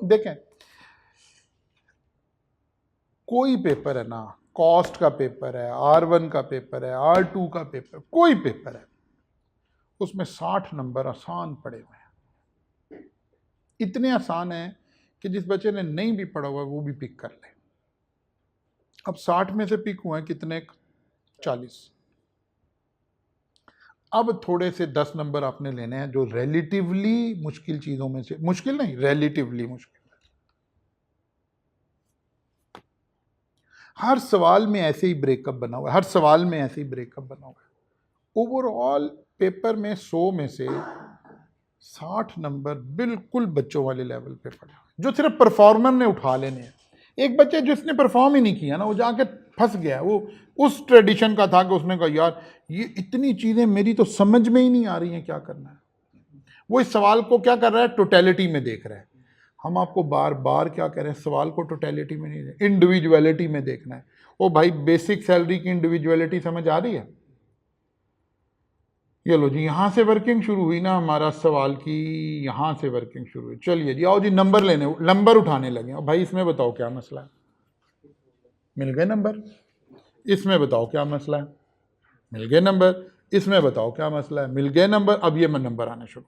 देखें, कोई पेपर है ना, कॉस्ट का पेपर है, R1 का पेपर है, R2 का पेपर, कोई पेपर है, उसमें 60 नंबर आसान पड़े हुए हैं। इतने आसान है कि जिस बच्चे ने नहीं भी पढ़ा हुआ वो भी पिक कर ले। अब 60 में से पिक हुए हैं कितने? 40। अब थोड़े से 10 नंबर आपने लेने हैं जो रिलेटिवली मुश्किल चीजों में से, मुश्किल नहीं, रिलेटिवली मुश्किल। हर सवाल में ऐसे ही ब्रेकअप बना हुआ है, हर सवाल में ऐसे ही ब्रेकअप बना हुआ है। ओवरऑल पेपर में 100 में से 60 नंबर बिल्कुल बच्चों वाले लेवल पे पड़े, जो सिर्फ परफॉर्मर ने उठा लेने हैं। एक बच्चे जिसने परफॉर्म ही नहीं किया ना, वो जाके फंस गया। वो उस ट्रेडिशन का था कि उसने कहा यार ये इतनी चीजें मेरी तो समझ में ही नहीं आ रही हैं, क्या करना है। वो इस सवाल को क्या कर रहा है, टोटलिटी में देख रहा है। हम आपको बार बार क्या कह रहे हैं, सवाल को टोटलिटी में नहीं, इंडिविजुअलिटी में देखना है। ओ भाई, बेसिक सैलरी की इंडिविजुअलिटी समझ आ रही है? ये लो जी, यहां से वर्किंग शुरू हुई ना हमारा सवाल की, यहां से वर्किंग शुरू हुई। चलिए जी, आओ जी, नंबर लेने, नंबर उठाने लगे। अब भाई इसमें बताओ क्या मसला है? मिल गए नंबर। इसमें बताओ क्या मसला है? मिल गए नंबर। इसमें बताओ क्या मसला है? मिल गए नंबर। अब ये नंबर आने शुरू।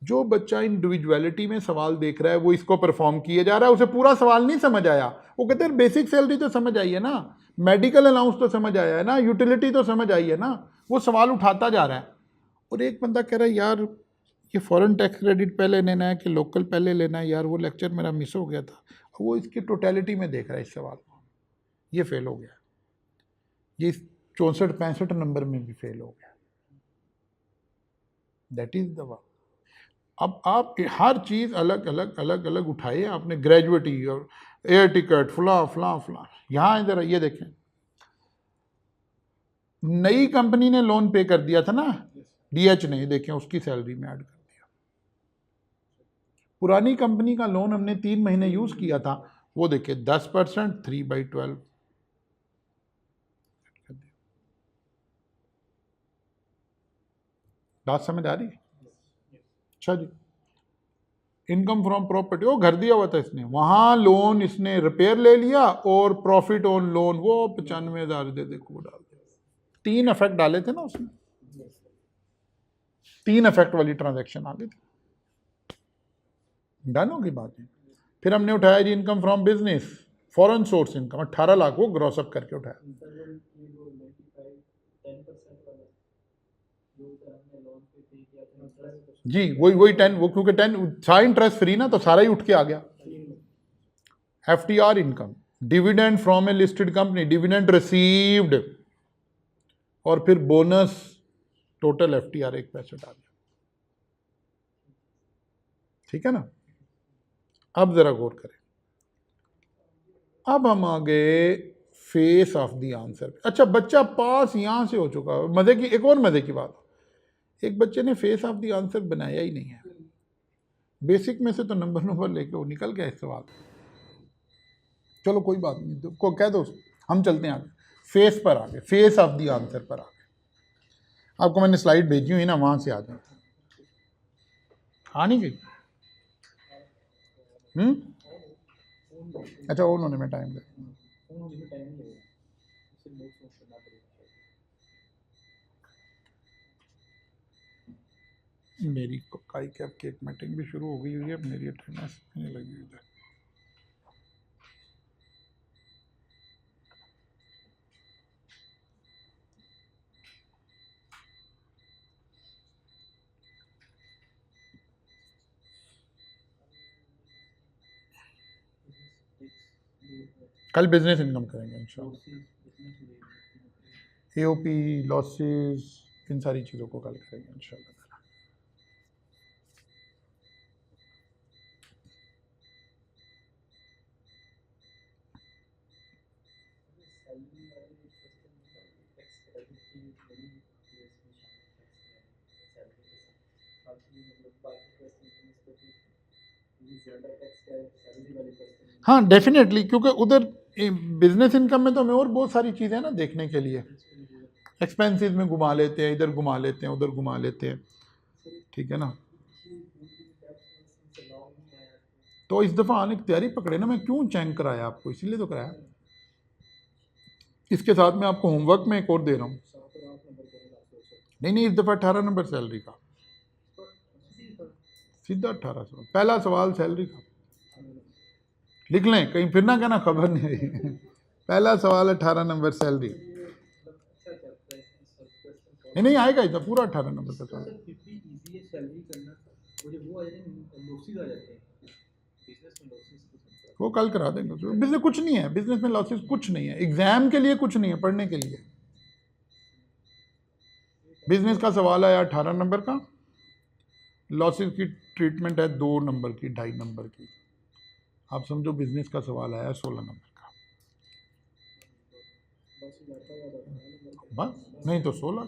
जो बच्चा इंडिविजुअलिटी में सवाल देख रहा है वो इसको परफॉर्म किए जा रहा है, उसे पूरा सवाल नहीं समझ आया। वो कहते हैं बेसिक सैलरी तो समझ आई है ना, मेडिकल अलाउंस तो समझ आया है ना, यूटिलिटी तो समझ आई है ना, वो सवाल उठाता जा रहा है। और एक बंदा कह रहा है यार ये फॉरेन टैक्स क्रेडिट पहले लेना है कि लोकल पहले लेना है, यार वो लेक्चर मेरा मिस हो गया था। वो इसकी टोटलिटी में देख रहा है इस सवाल को, ये फेल हो गया। ये 64-65 नंबर में भी फेल हो गया। That is the work. अब आप हर चीज अलग अलग अलग अलग उठाइए। आपने ग्रेजुएटी और एयर टिकट फला फला फला, यहां इधर ये देखें, नई कंपनी ने लोन पे कर दिया था ना, डीएच ने, देखें उसकी सैलरी में ऐड कर दिया। पुरानी कंपनी का लोन हमने 3 महीने यूज किया था, वो देखिए 10%, 3/12। बात समझ आ रही है? अच्छा जी, इनकम फ्रॉम प्रॉपर्टी, वो घर दिया हुआ था इसने, वहां लोन इसने रिपेयर ले लिया, और प्रॉफिट ऑन लोन वो 95,000 दे को डाल दिया। 3 इफेक्ट डाले थे ना उसमें, 3 इफेक्ट वाली ट्रांजैक्शन आ गई थी। डन होगी बात। फिर हमने उठाया जी income from business, foreign source income 18 lakh वो ग्रॉस अप करके उठाया। जी वही 10, वो क्योंकि 10 था इंटरेस्ट फ्री ना, तो सारा ही उठ के आ गया। FTR income, dividend from A listed company, dividend received, और फिर बोनस, टोटल FTR 1 पैसे डाल दिया। ठीक है ना? अब जरा गौर करें। अब हम आ गए फेस ऑफ द आंसर। अच्छा, बच्चा पास यहां से हो चुका है। मजे की एक और मजे की बात, एक बच्चे ने फेस ऑफ द आंसर बनाया ही नहीं है। बेसिक में से तो नंबर लेके वो निकल गया इस सवाल। चलो कोई बात नहीं, तो को कह दो, हम चलते हैं आगे, फेस पर आगे, फेस ऑफ द आंसर पर आगे। आपको मैंने स्लाइड भेजी हुई ना, वहां से आ जाए। आ नहीं गई? अच्छा, उन्होंने में टाइम लगा। मेरी काई कैब की एक मीटिंग भी शुरू हो गई हुई है, मेरी अटेंडेंस नहीं लगी हुई है। कल बिजनेस इनकम करेंगे इंशाल्लाह। एओपी, लॉसेस, इन सारी चीज़ों को कल करेंगे इंशाल्लाह। हाँ डेफिनेटली, क्योंकि उधर बिजनेस इनकम में तो हमें और बहुत सारी चीज़ें हैं ना देखने के लिए। एक्सपेंसेस में घुमा लेते हैं, इधर घुमा लेते हैं, उधर घुमा लेते हैं, ठीक है ना। तो इस दफ़ा आने की तैयारी पकड़े ना, मैं क्यों चेंज कराया आपको, इसीलिए तो कराया। इसके साथ मैं आपको होमवर्क में एक और दे रहा हूँ। नहीं, इस दफ़ा 18 नंबर सैलरी का, सीधा 18 सवाल, पहला सवाल सैलरी का लिख लें, कहीं फिर ना कहना खबर नहीं रही। पहला सवाल 18 नंबर सैलरी। नहीं आएगा, इतना पूरा 18 नंबर का सवाल। वो कल करा देंगे। बिजनेस कुछ नहीं है, बिजनेस में लॉसेस कुछ नहीं है, एग्जाम के लिए कुछ नहीं है, पढ़ने के लिए। बिजनेस का सवाल आया 18 नंबर का, लॉसेस की ट्रीटमेंट है 2 नंबर की, 2.5 नंबर की। आप समझो बिजनेस का सवाल आया 16 नंबर का, बस नहीं तो 16।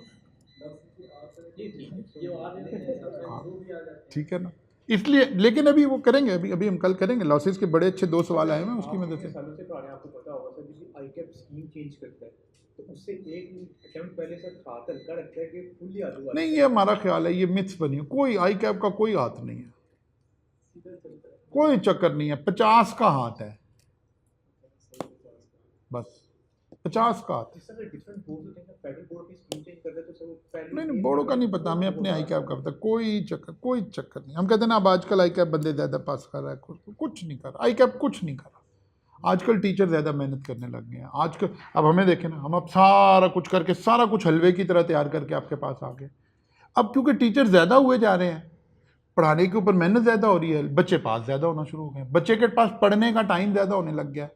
ठीक है ना, इसलिए। लेकिन अभी वो करेंगे, अभी हम कल करेंगे। लॉसेस के बड़े अच्छे 2 सवाल आए हैं उसकी मदद से। सालों से पढ़ाने आपको पता होगा सर, जैसे आईकैप स्कीम चेंज करता है तो उससे एक अटेम्प्ट पहले सर हाथ हल्का रखता है कि फुल्ली आलू नहीं, ये हमारा ख्याल है, ये मिथ्स बनी है। कोई आई कैप का कोई हाथ नहीं है, कोई चक्कर नहीं है। 50 का हाथ है, बस 50 का हाथ। नहीं, बोर्डों का नहीं पता हमें, अपने आई कैप का पता। कोई चक्कर नहीं। हम कहते हैं ना, अब आजकल आई कैप बंदे ज़्यादा पास कर रहा है, कुछ नहीं कर रहा आई कैप, कुछ नहीं कर रहा। आजकल टीचर ज़्यादा मेहनत करने लग गए हैं आजकल। अब हमें देखें ना, हम अब सारा कुछ करके, सारा कुछ हलवे की तरह तैयार करके आपके पास आ गए। अब क्योंकि टीचर ज़्यादा हुए जा रहे हैं, पढ़ाने के ऊपर मेहनत ज़्यादा हो रही है, बच्चे पास ज़्यादा होना शुरू हो गए। बच्चे के पास पढ़ने का टाइम ज़्यादा होने लग गया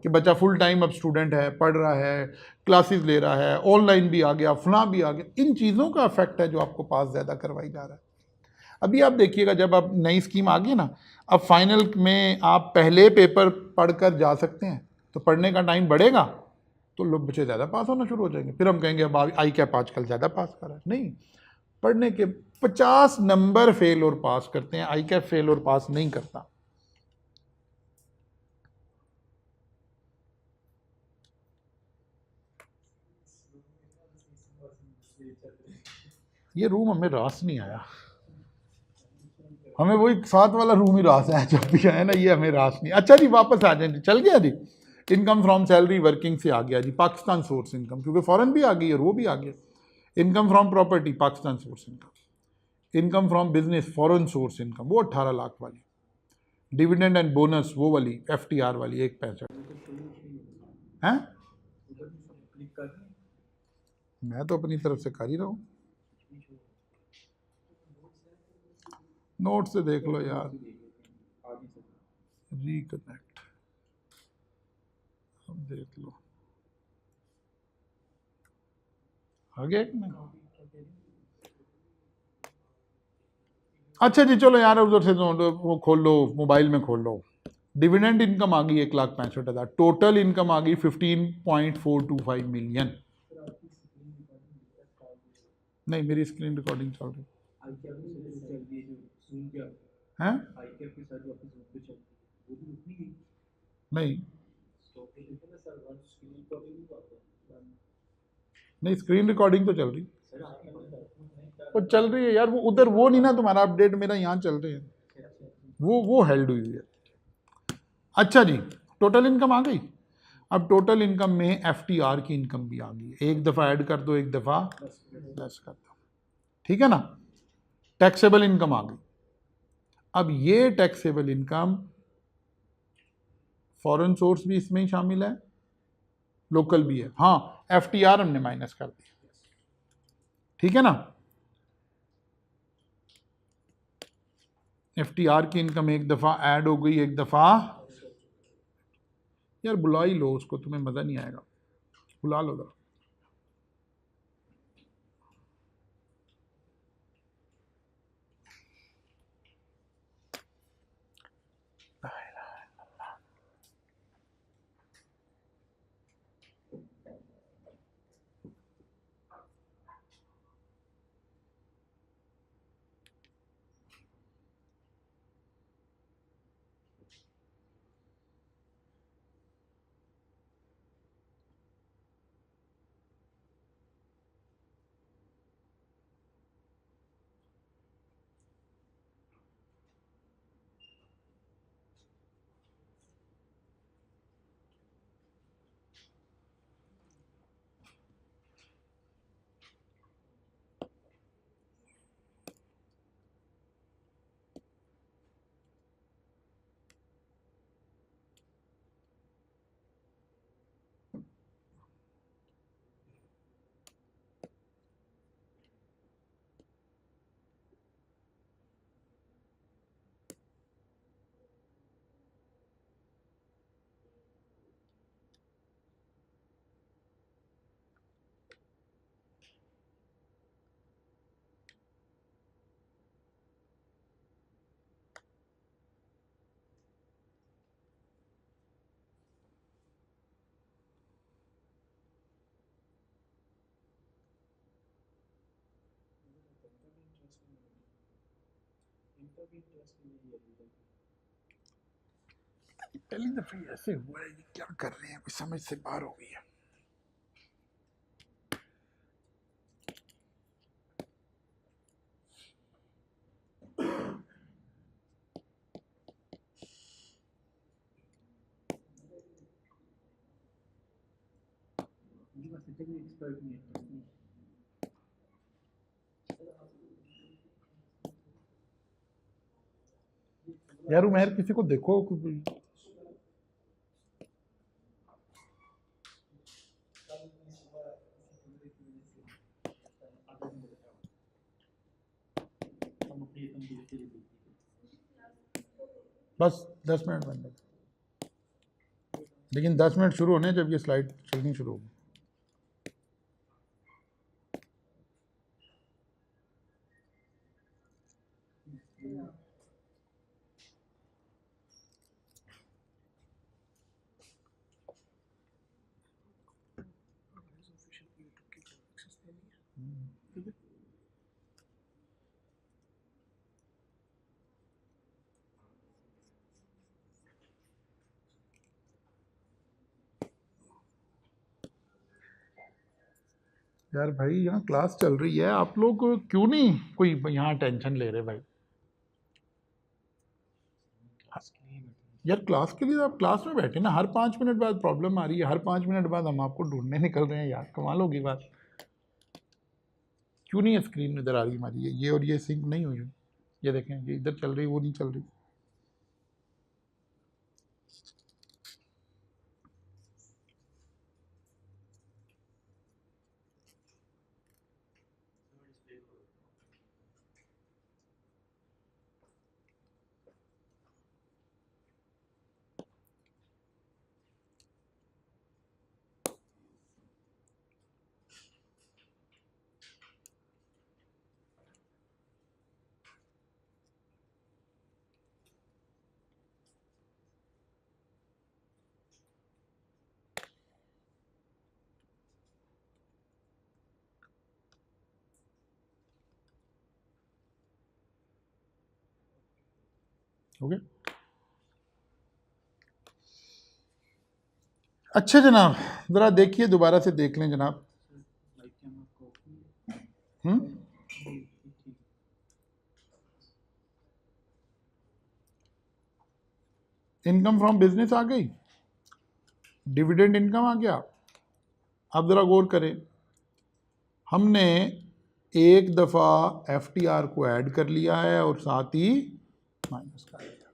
कि बच्चा फुल टाइम अब स्टूडेंट है, पढ़ रहा है, क्लासेस ले रहा है, ऑनलाइन भी आ गया, फला भी आ गया। इन चीज़ों का इफेक्ट है जो आपको पास ज़्यादा करवाई जा रहा है। अभी आप देखिएगा, जब अब नई स्कीम आ गई ना, अब फाइनल में आप पहले पेपर पढ़कर जा सकते हैं, तो पढ़ने का टाइम बढ़ेगा तो लोग बच्चे ज़्यादा पास होना शुरू हो जाएंगे। फिर हम कहेंगे अब आई कैप आजकल ज़्यादा पास कर रहा है। नहीं, पढ़ने के 50 नंबर फेल और पास करते हैं, आई कैप फेल और पास नहीं करता। ये रूम हमें रास नहीं आया, हमें वही 7 वाला रूम ही रास आया जब भी आया ना, ये हमें रास नहीं। अच्छा जी, वापस आ जाए, चल गया जी। इनकम फ्रॉम सैलरी वर्किंग से आ गया जी, पाकिस्तान सोर्स इनकम, क्योंकि फॉरेन भी आ गई और वो भी आ गया। Income from property Pakistan source income. Income from business foreign source income, वो 18 लाख वाली। डिविडेंड एंड बोनस वो वाली FTR वाली 1.65 है। मैं तो अपनी तरफ से कर ही रहा हूँ, नोट से देख लो यार। रिकनेक्ट, अब देख लो आगे। अच्छा जी, चलो यार, उधर से वो खोल लो, मोबाइल में खोल लो। डिविडेंड इनकम आ गई 1,65,000, टोटल इनकम आ गई 15.425 मिलियन। नहीं, मेरी स्क्रीन रिकॉर्डिंग चल रही है। नहीं नहीं, स्क्रीन रिकॉर्डिंग तो चल रही, वो चल रही है यार। वो उधर वो नहीं ना, तुम्हारा अपडेट मेरा यहाँ चल रही है, वो हेल्ड हुई है। अच्छा जी, टोटल इनकम आ गई। अब टोटल इनकम में FTR की इनकम भी आ गई, एक दफ़ा ऐड कर दो, एक दफ़ा लेस कर दो, ठीक है ना। टैक्सेबल इनकम आ गई। अब ये टैक्सेबल इनकम, फॉरेन सोर्स भी इसमें ही शामिल है, लोकल भी है। हाँ, FTR हमने माइनस कर दिया, ठीक है ना। FTR की इनकम एक दफ़ा ऐड हो गई, एक दफ़ा यार बुला ही लो उसको, तुम्हें मज़ा नहीं आएगा, बुला लो जरा। इनका भी इंटरेस्ट नहीं है अभी तक। पहली दफे ऐसे हुआ है, ये क्या कर रहे हैं, कोई समझ से बाहर हो गई है। उनके पास इतने भी एक्सपर्ट नहीं है। यार उमैर किसी को देखो, बस 10 मिनट बन गए, लेकिन 10 मिनट शुरू होने जब ये स्लाइड चलनी शुरू होगी। यार भाई यहाँ क्लास चल रही है, आप लोग क्यों नहीं कोई यहाँ टेंशन ले रहे भाई। यार क्लास के लिए आप क्लास में बैठे ना, हर 5 मिनट बाद प्रॉब्लम आ रही है, हर 5 मिनट बाद हम आपको ढूंढने निकल रहे हैं यार, कमाल होगी बात। क्यों नहीं है स्क्रीन इधर आ रही हमारी, ये और ये सिंक नहीं हुई, ये देखें ये इधर चल रही, वो नहीं चल रही। ओके अच्छा जनाब, ज़रा देखिए दोबारा से देख लें जनाब। इनकम फ्रॉम बिजनेस आ गई, डिविडेंड इनकम आ गया। अब ज़रा गौर करें, हमने एक दफ़ा एफटीआर को ऐड कर लिया है और साथ ही माइनस कर लिया,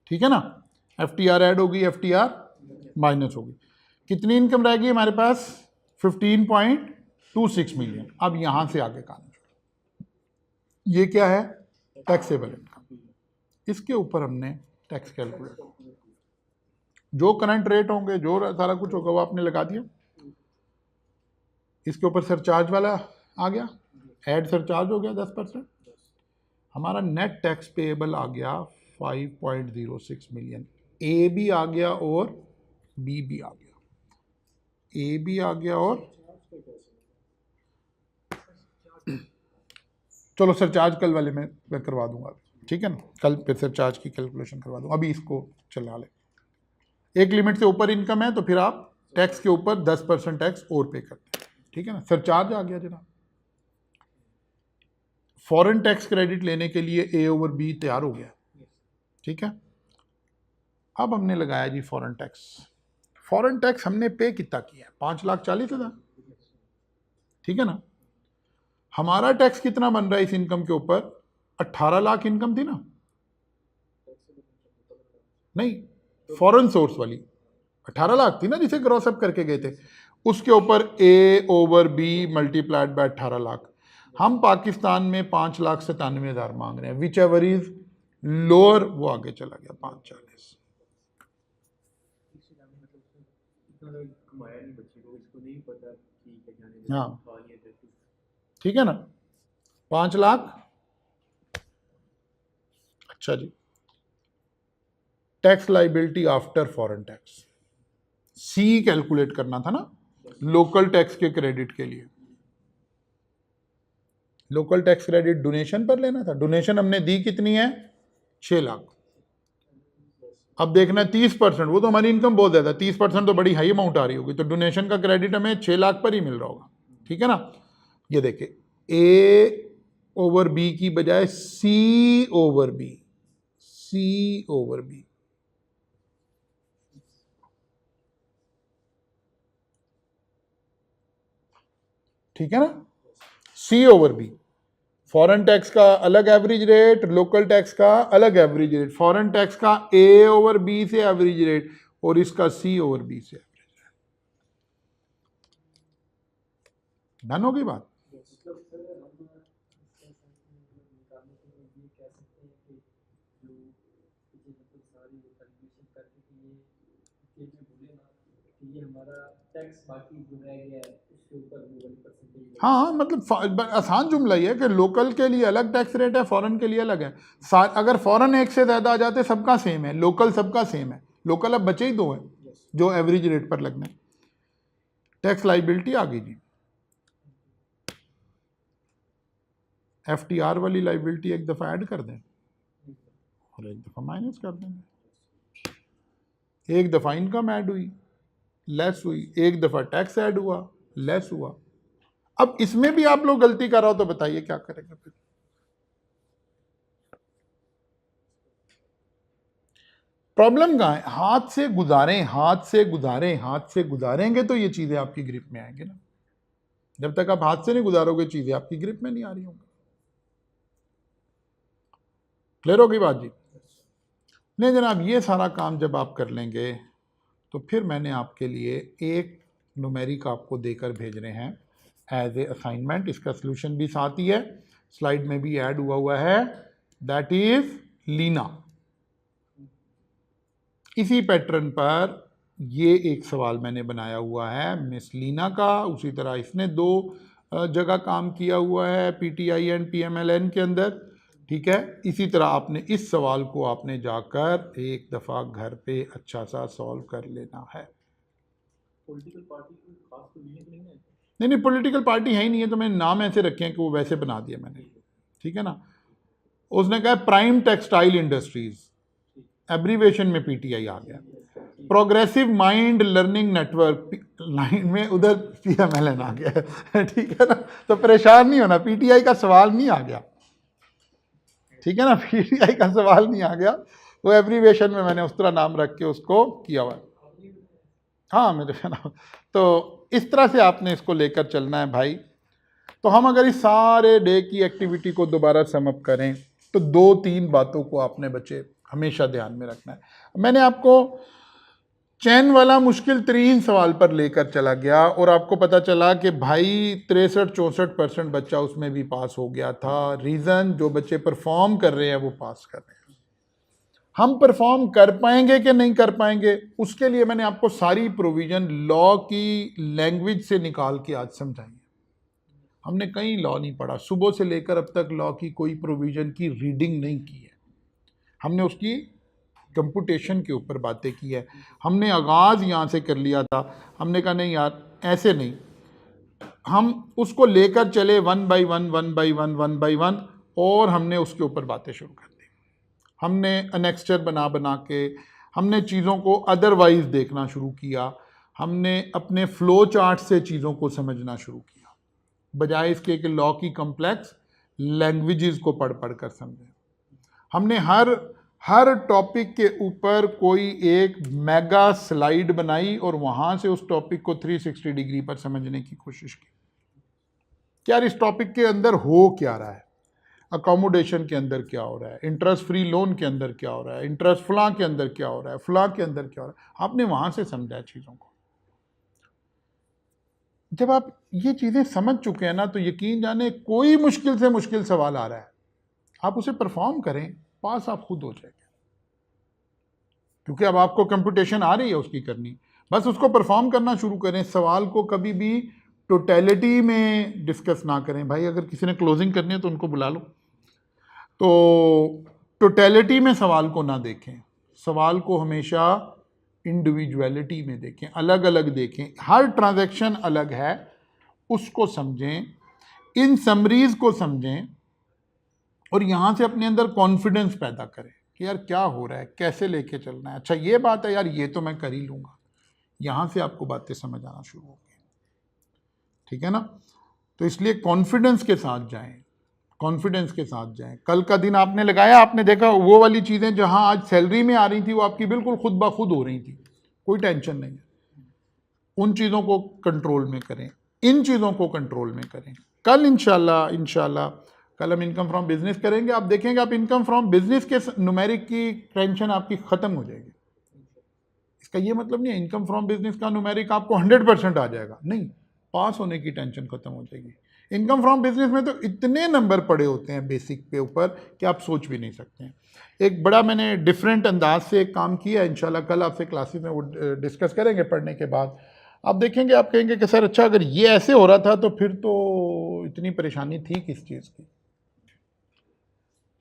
ठीक है ना। एफटीआर ऐड होगी, एफटीआर माइनस होगी। कितनी इनकम रह गई हमारे पास, 15.26 मिलियन। अब यहाँ से आगे का ये क्या है, टैक्सेबल इनकम, इसके ऊपर हमने टैक्स कैलकुलेट। जो करंट रेट होंगे, जो सारा कुछ होगा वो आपने लगा दिया। इसके ऊपर सरचार्ज वाला आ गया, ऐड सरचार्ज हो गया 10%। हमारा नेट टैक्स पेएबल आ गया 5.06 मिलियन। ए भी आ गया और बी भी आ गया, ए भी आ गया और चलो सरचार्ज कल वाले में मैं करवा दूंगा, ठीक है ना, कल फिर सरचार्ज की कैलकुलेशन करवा दूंगा, अभी इसको चला ले। एक लिमिट से ऊपर इनकम है तो फिर आप टैक्स के ऊपर 10% टैक्स और पे करते हैं, ठीक है ना। सरचार्ज आ गया जनाब। फॉरेन टैक्स क्रेडिट लेने के लिए ए ओवर बी तैयार हो गया, ठीक है। अब हमने लगाया जी फॉरेन टैक्स। फॉरेन टैक्स हमने पे कितना किया, 5,40,000, ठीक है ना। हमारा टैक्स कितना बन रहा है इस इनकम के ऊपर, 18 लाख इनकम थी ना, नहीं फॉरेन सोर्स वाली 18 लाख थी ना जिसे ग्रॉस अप करके गए थे, उसके ऊपर A over B multiplied by 18 lakh. हम पाकिस्तान में 5,97,000 मांग रहे हैं, विच एवर इज लोअर वो आगे चला गया 5,40। हाँ ठीक है ना, 5 लाख। अच्छा जी, tax liability after foreign tax, सी कैलकुलेट करना था ना लोकल टैक्स के क्रेडिट के लिए। लोकल टैक्स क्रेडिट डोनेशन पर लेना था, डोनेशन हमने दी कितनी है, 6 लाख। अब देखना 30%, वो तो हमारी इनकम बहुत ज़्यादा, 30% तो बड़ी हाई अमाउंट आ रही होगी, तो डोनेशन का क्रेडिट हमें 6 लाख पर ही मिल रहा होगा, ठीक है ना। ये देखिए ए ओवर बी की बजाय सी ओवर बी, सी ओवर बी, ठीक है ना, सी ओवर बी। फॉरेन टैक्स का अलग एवरेज रेट, लोकल टैक्स का अलग एवरेज रेट, फॉरेन टैक्स का ए ओवर बी से एवरेज रेट और इसका सी ओवर बी से एवरेज रेट। डन हो गई बात। हाँ मतलब आसान जुमला ही है कि लोकल के लिए अलग टैक्स रेट है, फॉरेन के लिए अलग है। अगर फॉरेन एक से ज़्यादा आ जाते सबका सेम है, लोकल सबका सेम है, लोकल अब बचे ही 2 हैं जो एवरेज रेट पर लगने। टैक्स लाइबिलिटी आ गई जी, एफटीआर वाली लाइबिलिटी एक दफ़ा ऐड कर दें और एक दफ़ा माइनस कर देंगे। एक दफ़ा इनकम ऐड हुई, लेस हुई, एक दफ़ा टैक्स ऐड हुआ, लेस हुआ। अब इसमें भी आप लोग गलती कर रहे हो तो बताइए क्या करेंगे फिर। प्रॉब्लम कहाँ है, हाथ से गुजारें, हाथ से गुजारें, हाथ से गुजारेंगे तो ये चीज़ें आपकी ग्रिप में आएंगी ना। जब तक आप हाथ से नहीं गुजारोगे चीज़ें आपकी ग्रिप में नहीं आ रही होंगी। क्लियर हो गई बात जी। नहीं जनाब, ये सारा काम जब आप कर लेंगे तो फिर मैंने आपके लिए एक न्यूमेरिक आपको देकर भेज रहे हैं एज ए असाइनमेंट। इसका सलूशन भी साथ ही है, स्लाइड में भी ऐड हुआ है, दैट इज लीना। इसी पैटर्न पर ये एक सवाल मैंने बनाया हुआ है मिस लीना का, उसी तरह इसने 2 जगह काम किया हुआ है पीटीआई एंड पीएमएलएन के अंदर, ठीक है। इसी तरह आपने इस सवाल को आपने जाकर एक दफ़ा घर पे अच्छा सा सॉल्व कर लेना है। पॉलिटिकल पार्टी को खास तो नहीं है, नहीं पॉलिटिकल पार्टी है ही नहीं है, तो मैंने नाम ऐसे रखे हैं कि वो वैसे बना दिया मैंने, ठीक है ना। उसने कहा प्राइम टेक्सटाइल इंडस्ट्रीज, एब्रीवेशन में पीटीआई आ गया। Progressive mind learning network line में उधर पीएमएलएन आ गया ठीक है ना। तो परेशान नहीं होना, पीटीआई का सवाल नहीं आ गया, ठीक है ना, पीटीआई का सवाल नहीं आ गया, वो एब्रीवेशन में मैंने उस तरह नाम रख के उसको किया हुआ। हाँ मेरे नाम। तो इस तरह से आपने इसको लेकर चलना है भाई। तो हम अगर इस सारे डे की एक्टिविटी को दोबारा समअप करें तो 2-3 बातों को आपने बच्चे हमेशा ध्यान में रखना है। मैंने आपको चैन वाला मुश्किल तरीन सवाल पर लेकर चला गया और आपको पता चला कि भाई 63-64% बच्चा उसमें भी पास हो गया था। रीज़न, जो बच्चे परफॉर्म कर रहे हैं वो पास कर रहे हैं। हम परफॉर्म कर पाएंगे कि नहीं कर पाएंगे, उसके लिए मैंने आपको सारी प्रोविजन लॉ की लैंग्वेज से निकाल के आज समझाई है। हमने कहीं लॉ नहीं पढ़ा, सुबह से लेकर अब तक लॉ की कोई प्रोविजन की रीडिंग नहीं की है। हमने उसकी कंप्यूटेशन के ऊपर बातें की है। हमने आगाज़ यहाँ से कर लिया था, हमने कहा नहीं यार ऐसे नहीं, हम उसको लेकर चले वन बाय वन, और हमने उसके ऊपर बातें शुरू कर दी। हमने अनेक्स्चर बना बना के हमने चीज़ों को अदरवाइज देखना शुरू किया। हमने अपने फ्लो चार्ट से चीज़ों को समझना शुरू किया, बजाय इसके कि लॉ की कॉम्प्लेक्स लैंग्वेजेस को पढ़ पढ़ कर समझें। हमने हर टॉपिक के ऊपर कोई एक मेगा स्लाइड बनाई और वहाँ से उस टॉपिक को 360 डिग्री पर समझने की कोशिश की कि यार इस टॉपिक के अंदर हो क्या रहा है, अकोमोडेशन के अंदर क्या हो रहा है, इंटरेस्ट फ्री लोन के अंदर क्या हो रहा है, इंटरेस्ट फलां के अंदर क्या हो रहा है, फलां के अंदर क्या हो रहा है। आपने वहाँ से समझा चीज़ों को। जब आप ये चीज़ें समझ चुके हैं ना, तो यकीन जाने कोई मुश्किल से मुश्किल सवाल आ रहा है, आप उसे परफॉर्म करें, पास आप खुद हो जाएंगे, क्योंकि अब आपको कंप्यूटेशन आ रही है उसकी करनी, बस उसको परफॉर्म करना शुरू करें। सवाल को कभी भी टोटलिटी में डिस्कस ना करें। भाई अगर किसी ने क्लोजिंग करनी है तो उनको बुला लो, तो टोटलिटी में सवाल को ना देखें, सवाल को हमेशा इंडिविजुअलिटी में देखें, अलग अलग देखें, हर ट्रांजैक्शन अलग है, उसको समझें, इन समरीज को समझें और यहाँ से अपने अंदर कॉन्फिडेंस पैदा करें कि यार क्या हो रहा है, कैसे लेके चलना है। अच्छा ये बात है यार, ये तो मैं कर ही लूँगा। यहाँ से आपको बातें समझ आना शुरू होगी, ठीक है ना। तो इसलिए कॉन्फिडेंस के साथ जाएं, कॉन्फिडेंस के साथ जाएं। कल का दिन आपने लगाया, आपने देखा वो वाली चीज़ें जहाँ आज सैलरी में आ रही थी वो आपकी बिल्कुल खुद ब खुद हो रही थी, कोई टेंशन नहीं है। उन चीज़ों को कंट्रोल में करें, इन चीज़ों को कंट्रोल में करें। कल इंशाल्लाह कल हम इनकम फ्रॉम बिजनेस करेंगे। आप देखेंगे आप इनकम फ्रॉम बिजनेस के न्यूमेरिक की टेंशन आपकी ख़त्म हो जाएगी। इसका ये मतलब नहीं है इनकम फ्रॉम बिजनेस का न्यूमेरिक आपको 100% आ जाएगा, नहीं, पास होने की टेंशन खत्म हो जाएगी। इनकम फ्रॉम बिजनेस में तो इतने नंबर पड़े होते हैं बेसिक के ऊपर कि आप सोच भी नहीं सकते हैं। एक बड़ा मैंने डिफरेंट अंदाज से एक काम किया है, इंशाल्लाह कल आपसे क्लासेस में वो डिस्कस करेंगे पढ़ने के बाद। आप देखेंगे, आप कहेंगे कि सर अच्छा अगर ये ऐसे हो रहा था तो फिर तो इतनी परेशानी थी किस चीज़ की।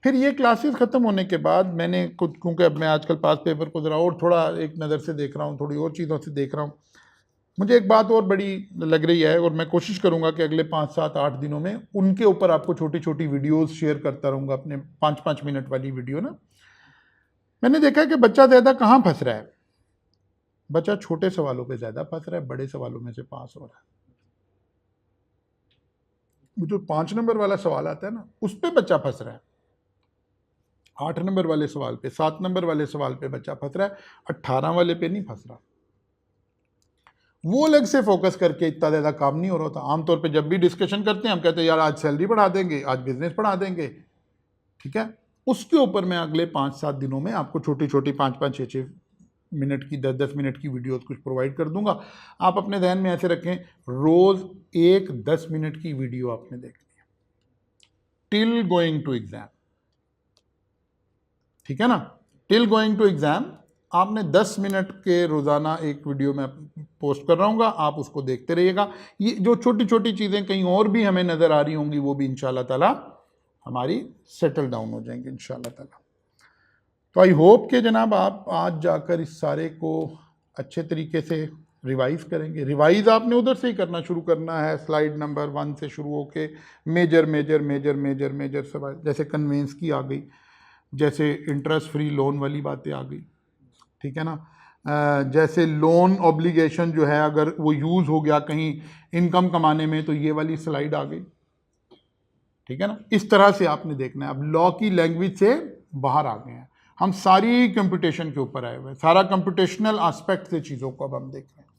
फिर ये क्लासेस ख़त्म होने के बाद मैंने कुछ, क्योंकि अब मैं आजकल पास पेपर को ज़रा और थोड़ा एक नज़र से देख रहा हूँ, थोड़ी और चीज़ों से देख रहा हूँ, मुझे एक बात और बड़ी लग रही है और मैं कोशिश करूँगा कि अगले 5, 7, 8 दिनों में उनके ऊपर आपको छोटी छोटी वीडियोस शेयर करता रहूँगा, अपने 5-5 मिनट वाली वीडियो ना। मैंने देखा है कि बच्चा ज़्यादा कहाँ फंस रहा है, बच्चा छोटे सवालों पे ज़्यादा फंस रहा है, बड़े सवालों में से पास हो रहा है। वो जो 5 नंबर वाला सवाल आता है ना, उस पर बच्चा फंस रहा है, 8 नंबर वाले सवाल पे, 7 नंबर वाले सवाल पे बच्चा फंस रहा है, 18 वाले पे नहीं फंस रहा। वो अलग से फोकस करके इतना ज़्यादा काम नहीं हो रहा था। आमतौर पे जब भी डिस्कशन करते हैं हम कहते हैं यार आज सैलरी बढ़ा देंगे, आज बिजनेस बढ़ा देंगे, ठीक है। उसके ऊपर मैं अगले 5-7 दिनों में आपको छोटी छोटी 5-5, 6-6 मिनट की, 10-10 मिनट की वीडियोस कुछ प्रोवाइड कर दूंगा। आप अपने ध्यान में ऐसे रखें, रोज़ एक 10 मिनट की वीडियो आपने देखनी है टिल गोइंग टू एग्जाम, ठीक है ना। टिल गोइंग टू एग्जाम आपने 10 मिनट के रोज़ाना एक वीडियो में पोस्ट कर रहा हूँगा, आप उसको देखते रहिएगा। ये जो छोटी छोटी चीज़ें कहीं और भी हमें नज़र आ रही होंगी वो भी इंशाल्लाह ताला हमारी सेटल डाउन हो जाएंगी इंशाल्लाह ताला। तो आई होप कि जनाब आप आज जाकर इस सारे को अच्छे तरीके से रिवाइज़ करेंगे। रिवाइज़ आपने उधर से ही करना शुरू करना है, स्लाइड नंबर 1 से शुरू होके major major major major major सवाल, जैसे कन्वेंस की आ गई, जैसे इंटरेस्ट फ्री लोन वाली बातें आ गई, ठीक है ना। जैसे लोन ऑब्लिगेशन जो है अगर वो यूज़ हो गया कहीं इनकम कमाने में तो ये वाली स्लाइड आ गई, ठीक है ना। इस तरह से आपने देखना है। अब लॉ की लैंग्वेज से बाहर आ गए हैं हम, सारी कंप्यूटेशन के ऊपर आए हुए हैं, सारा कंप्यूटेशनल एस्पेक्ट से चीज़ों को अब हम देख रहे हैं।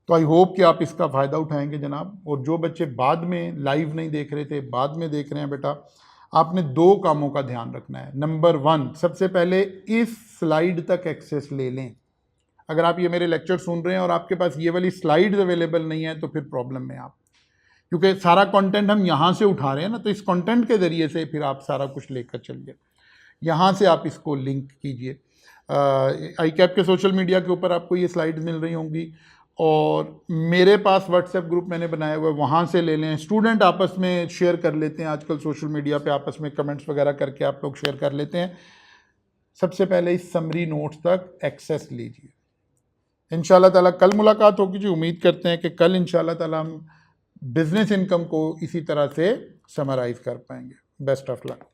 तो आई होप कि आप इसका फ़ायदा उठाएंगे जनाब। और जो बच्चे बाद में लाइव नहीं देख रहे थे, बाद में देख रहे हैं, बेटा आपने 2 कामों का ध्यान रखना है। नंबर 1, सबसे पहले इस स्लाइड तक एक्सेस ले लें। अगर आप ये मेरे लेक्चर सुन रहे हैं और आपके पास ये वाली स्लाइड्स अवेलेबल नहीं है तो फिर प्रॉब्लम में आप, क्योंकि सारा कंटेंट हम यहाँ से उठा रहे हैं ना, तो इस कंटेंट के ज़रिए से फिर आप सारा कुछ लेकर चलिए। यहाँ से आप इसको लिंक कीजिए। आई कैप के सोशल मीडिया के ऊपर आपको ये स्लाइड्स मिल रही होंगी, और मेरे पास व्हाट्सएप ग्रुप मैंने बनाया हुआ है, वहाँ से ले लें। स्टूडेंट आपस में शेयर कर लेते हैं, आजकल सोशल मीडिया पे आपस में कमेंट्स वगैरह करके आप लोग शेयर कर लेते हैं। सबसे पहले इस समरी नोट्स तक एक्सेस लीजिए। इंशाल्लाह ताला कल मुलाकात होगी जी। उम्मीद करते हैं कि कल इंशाल्लाह ताला हम बिजनेस इनकम को इसी तरह से समराइज कर पाएंगे। Best of luck.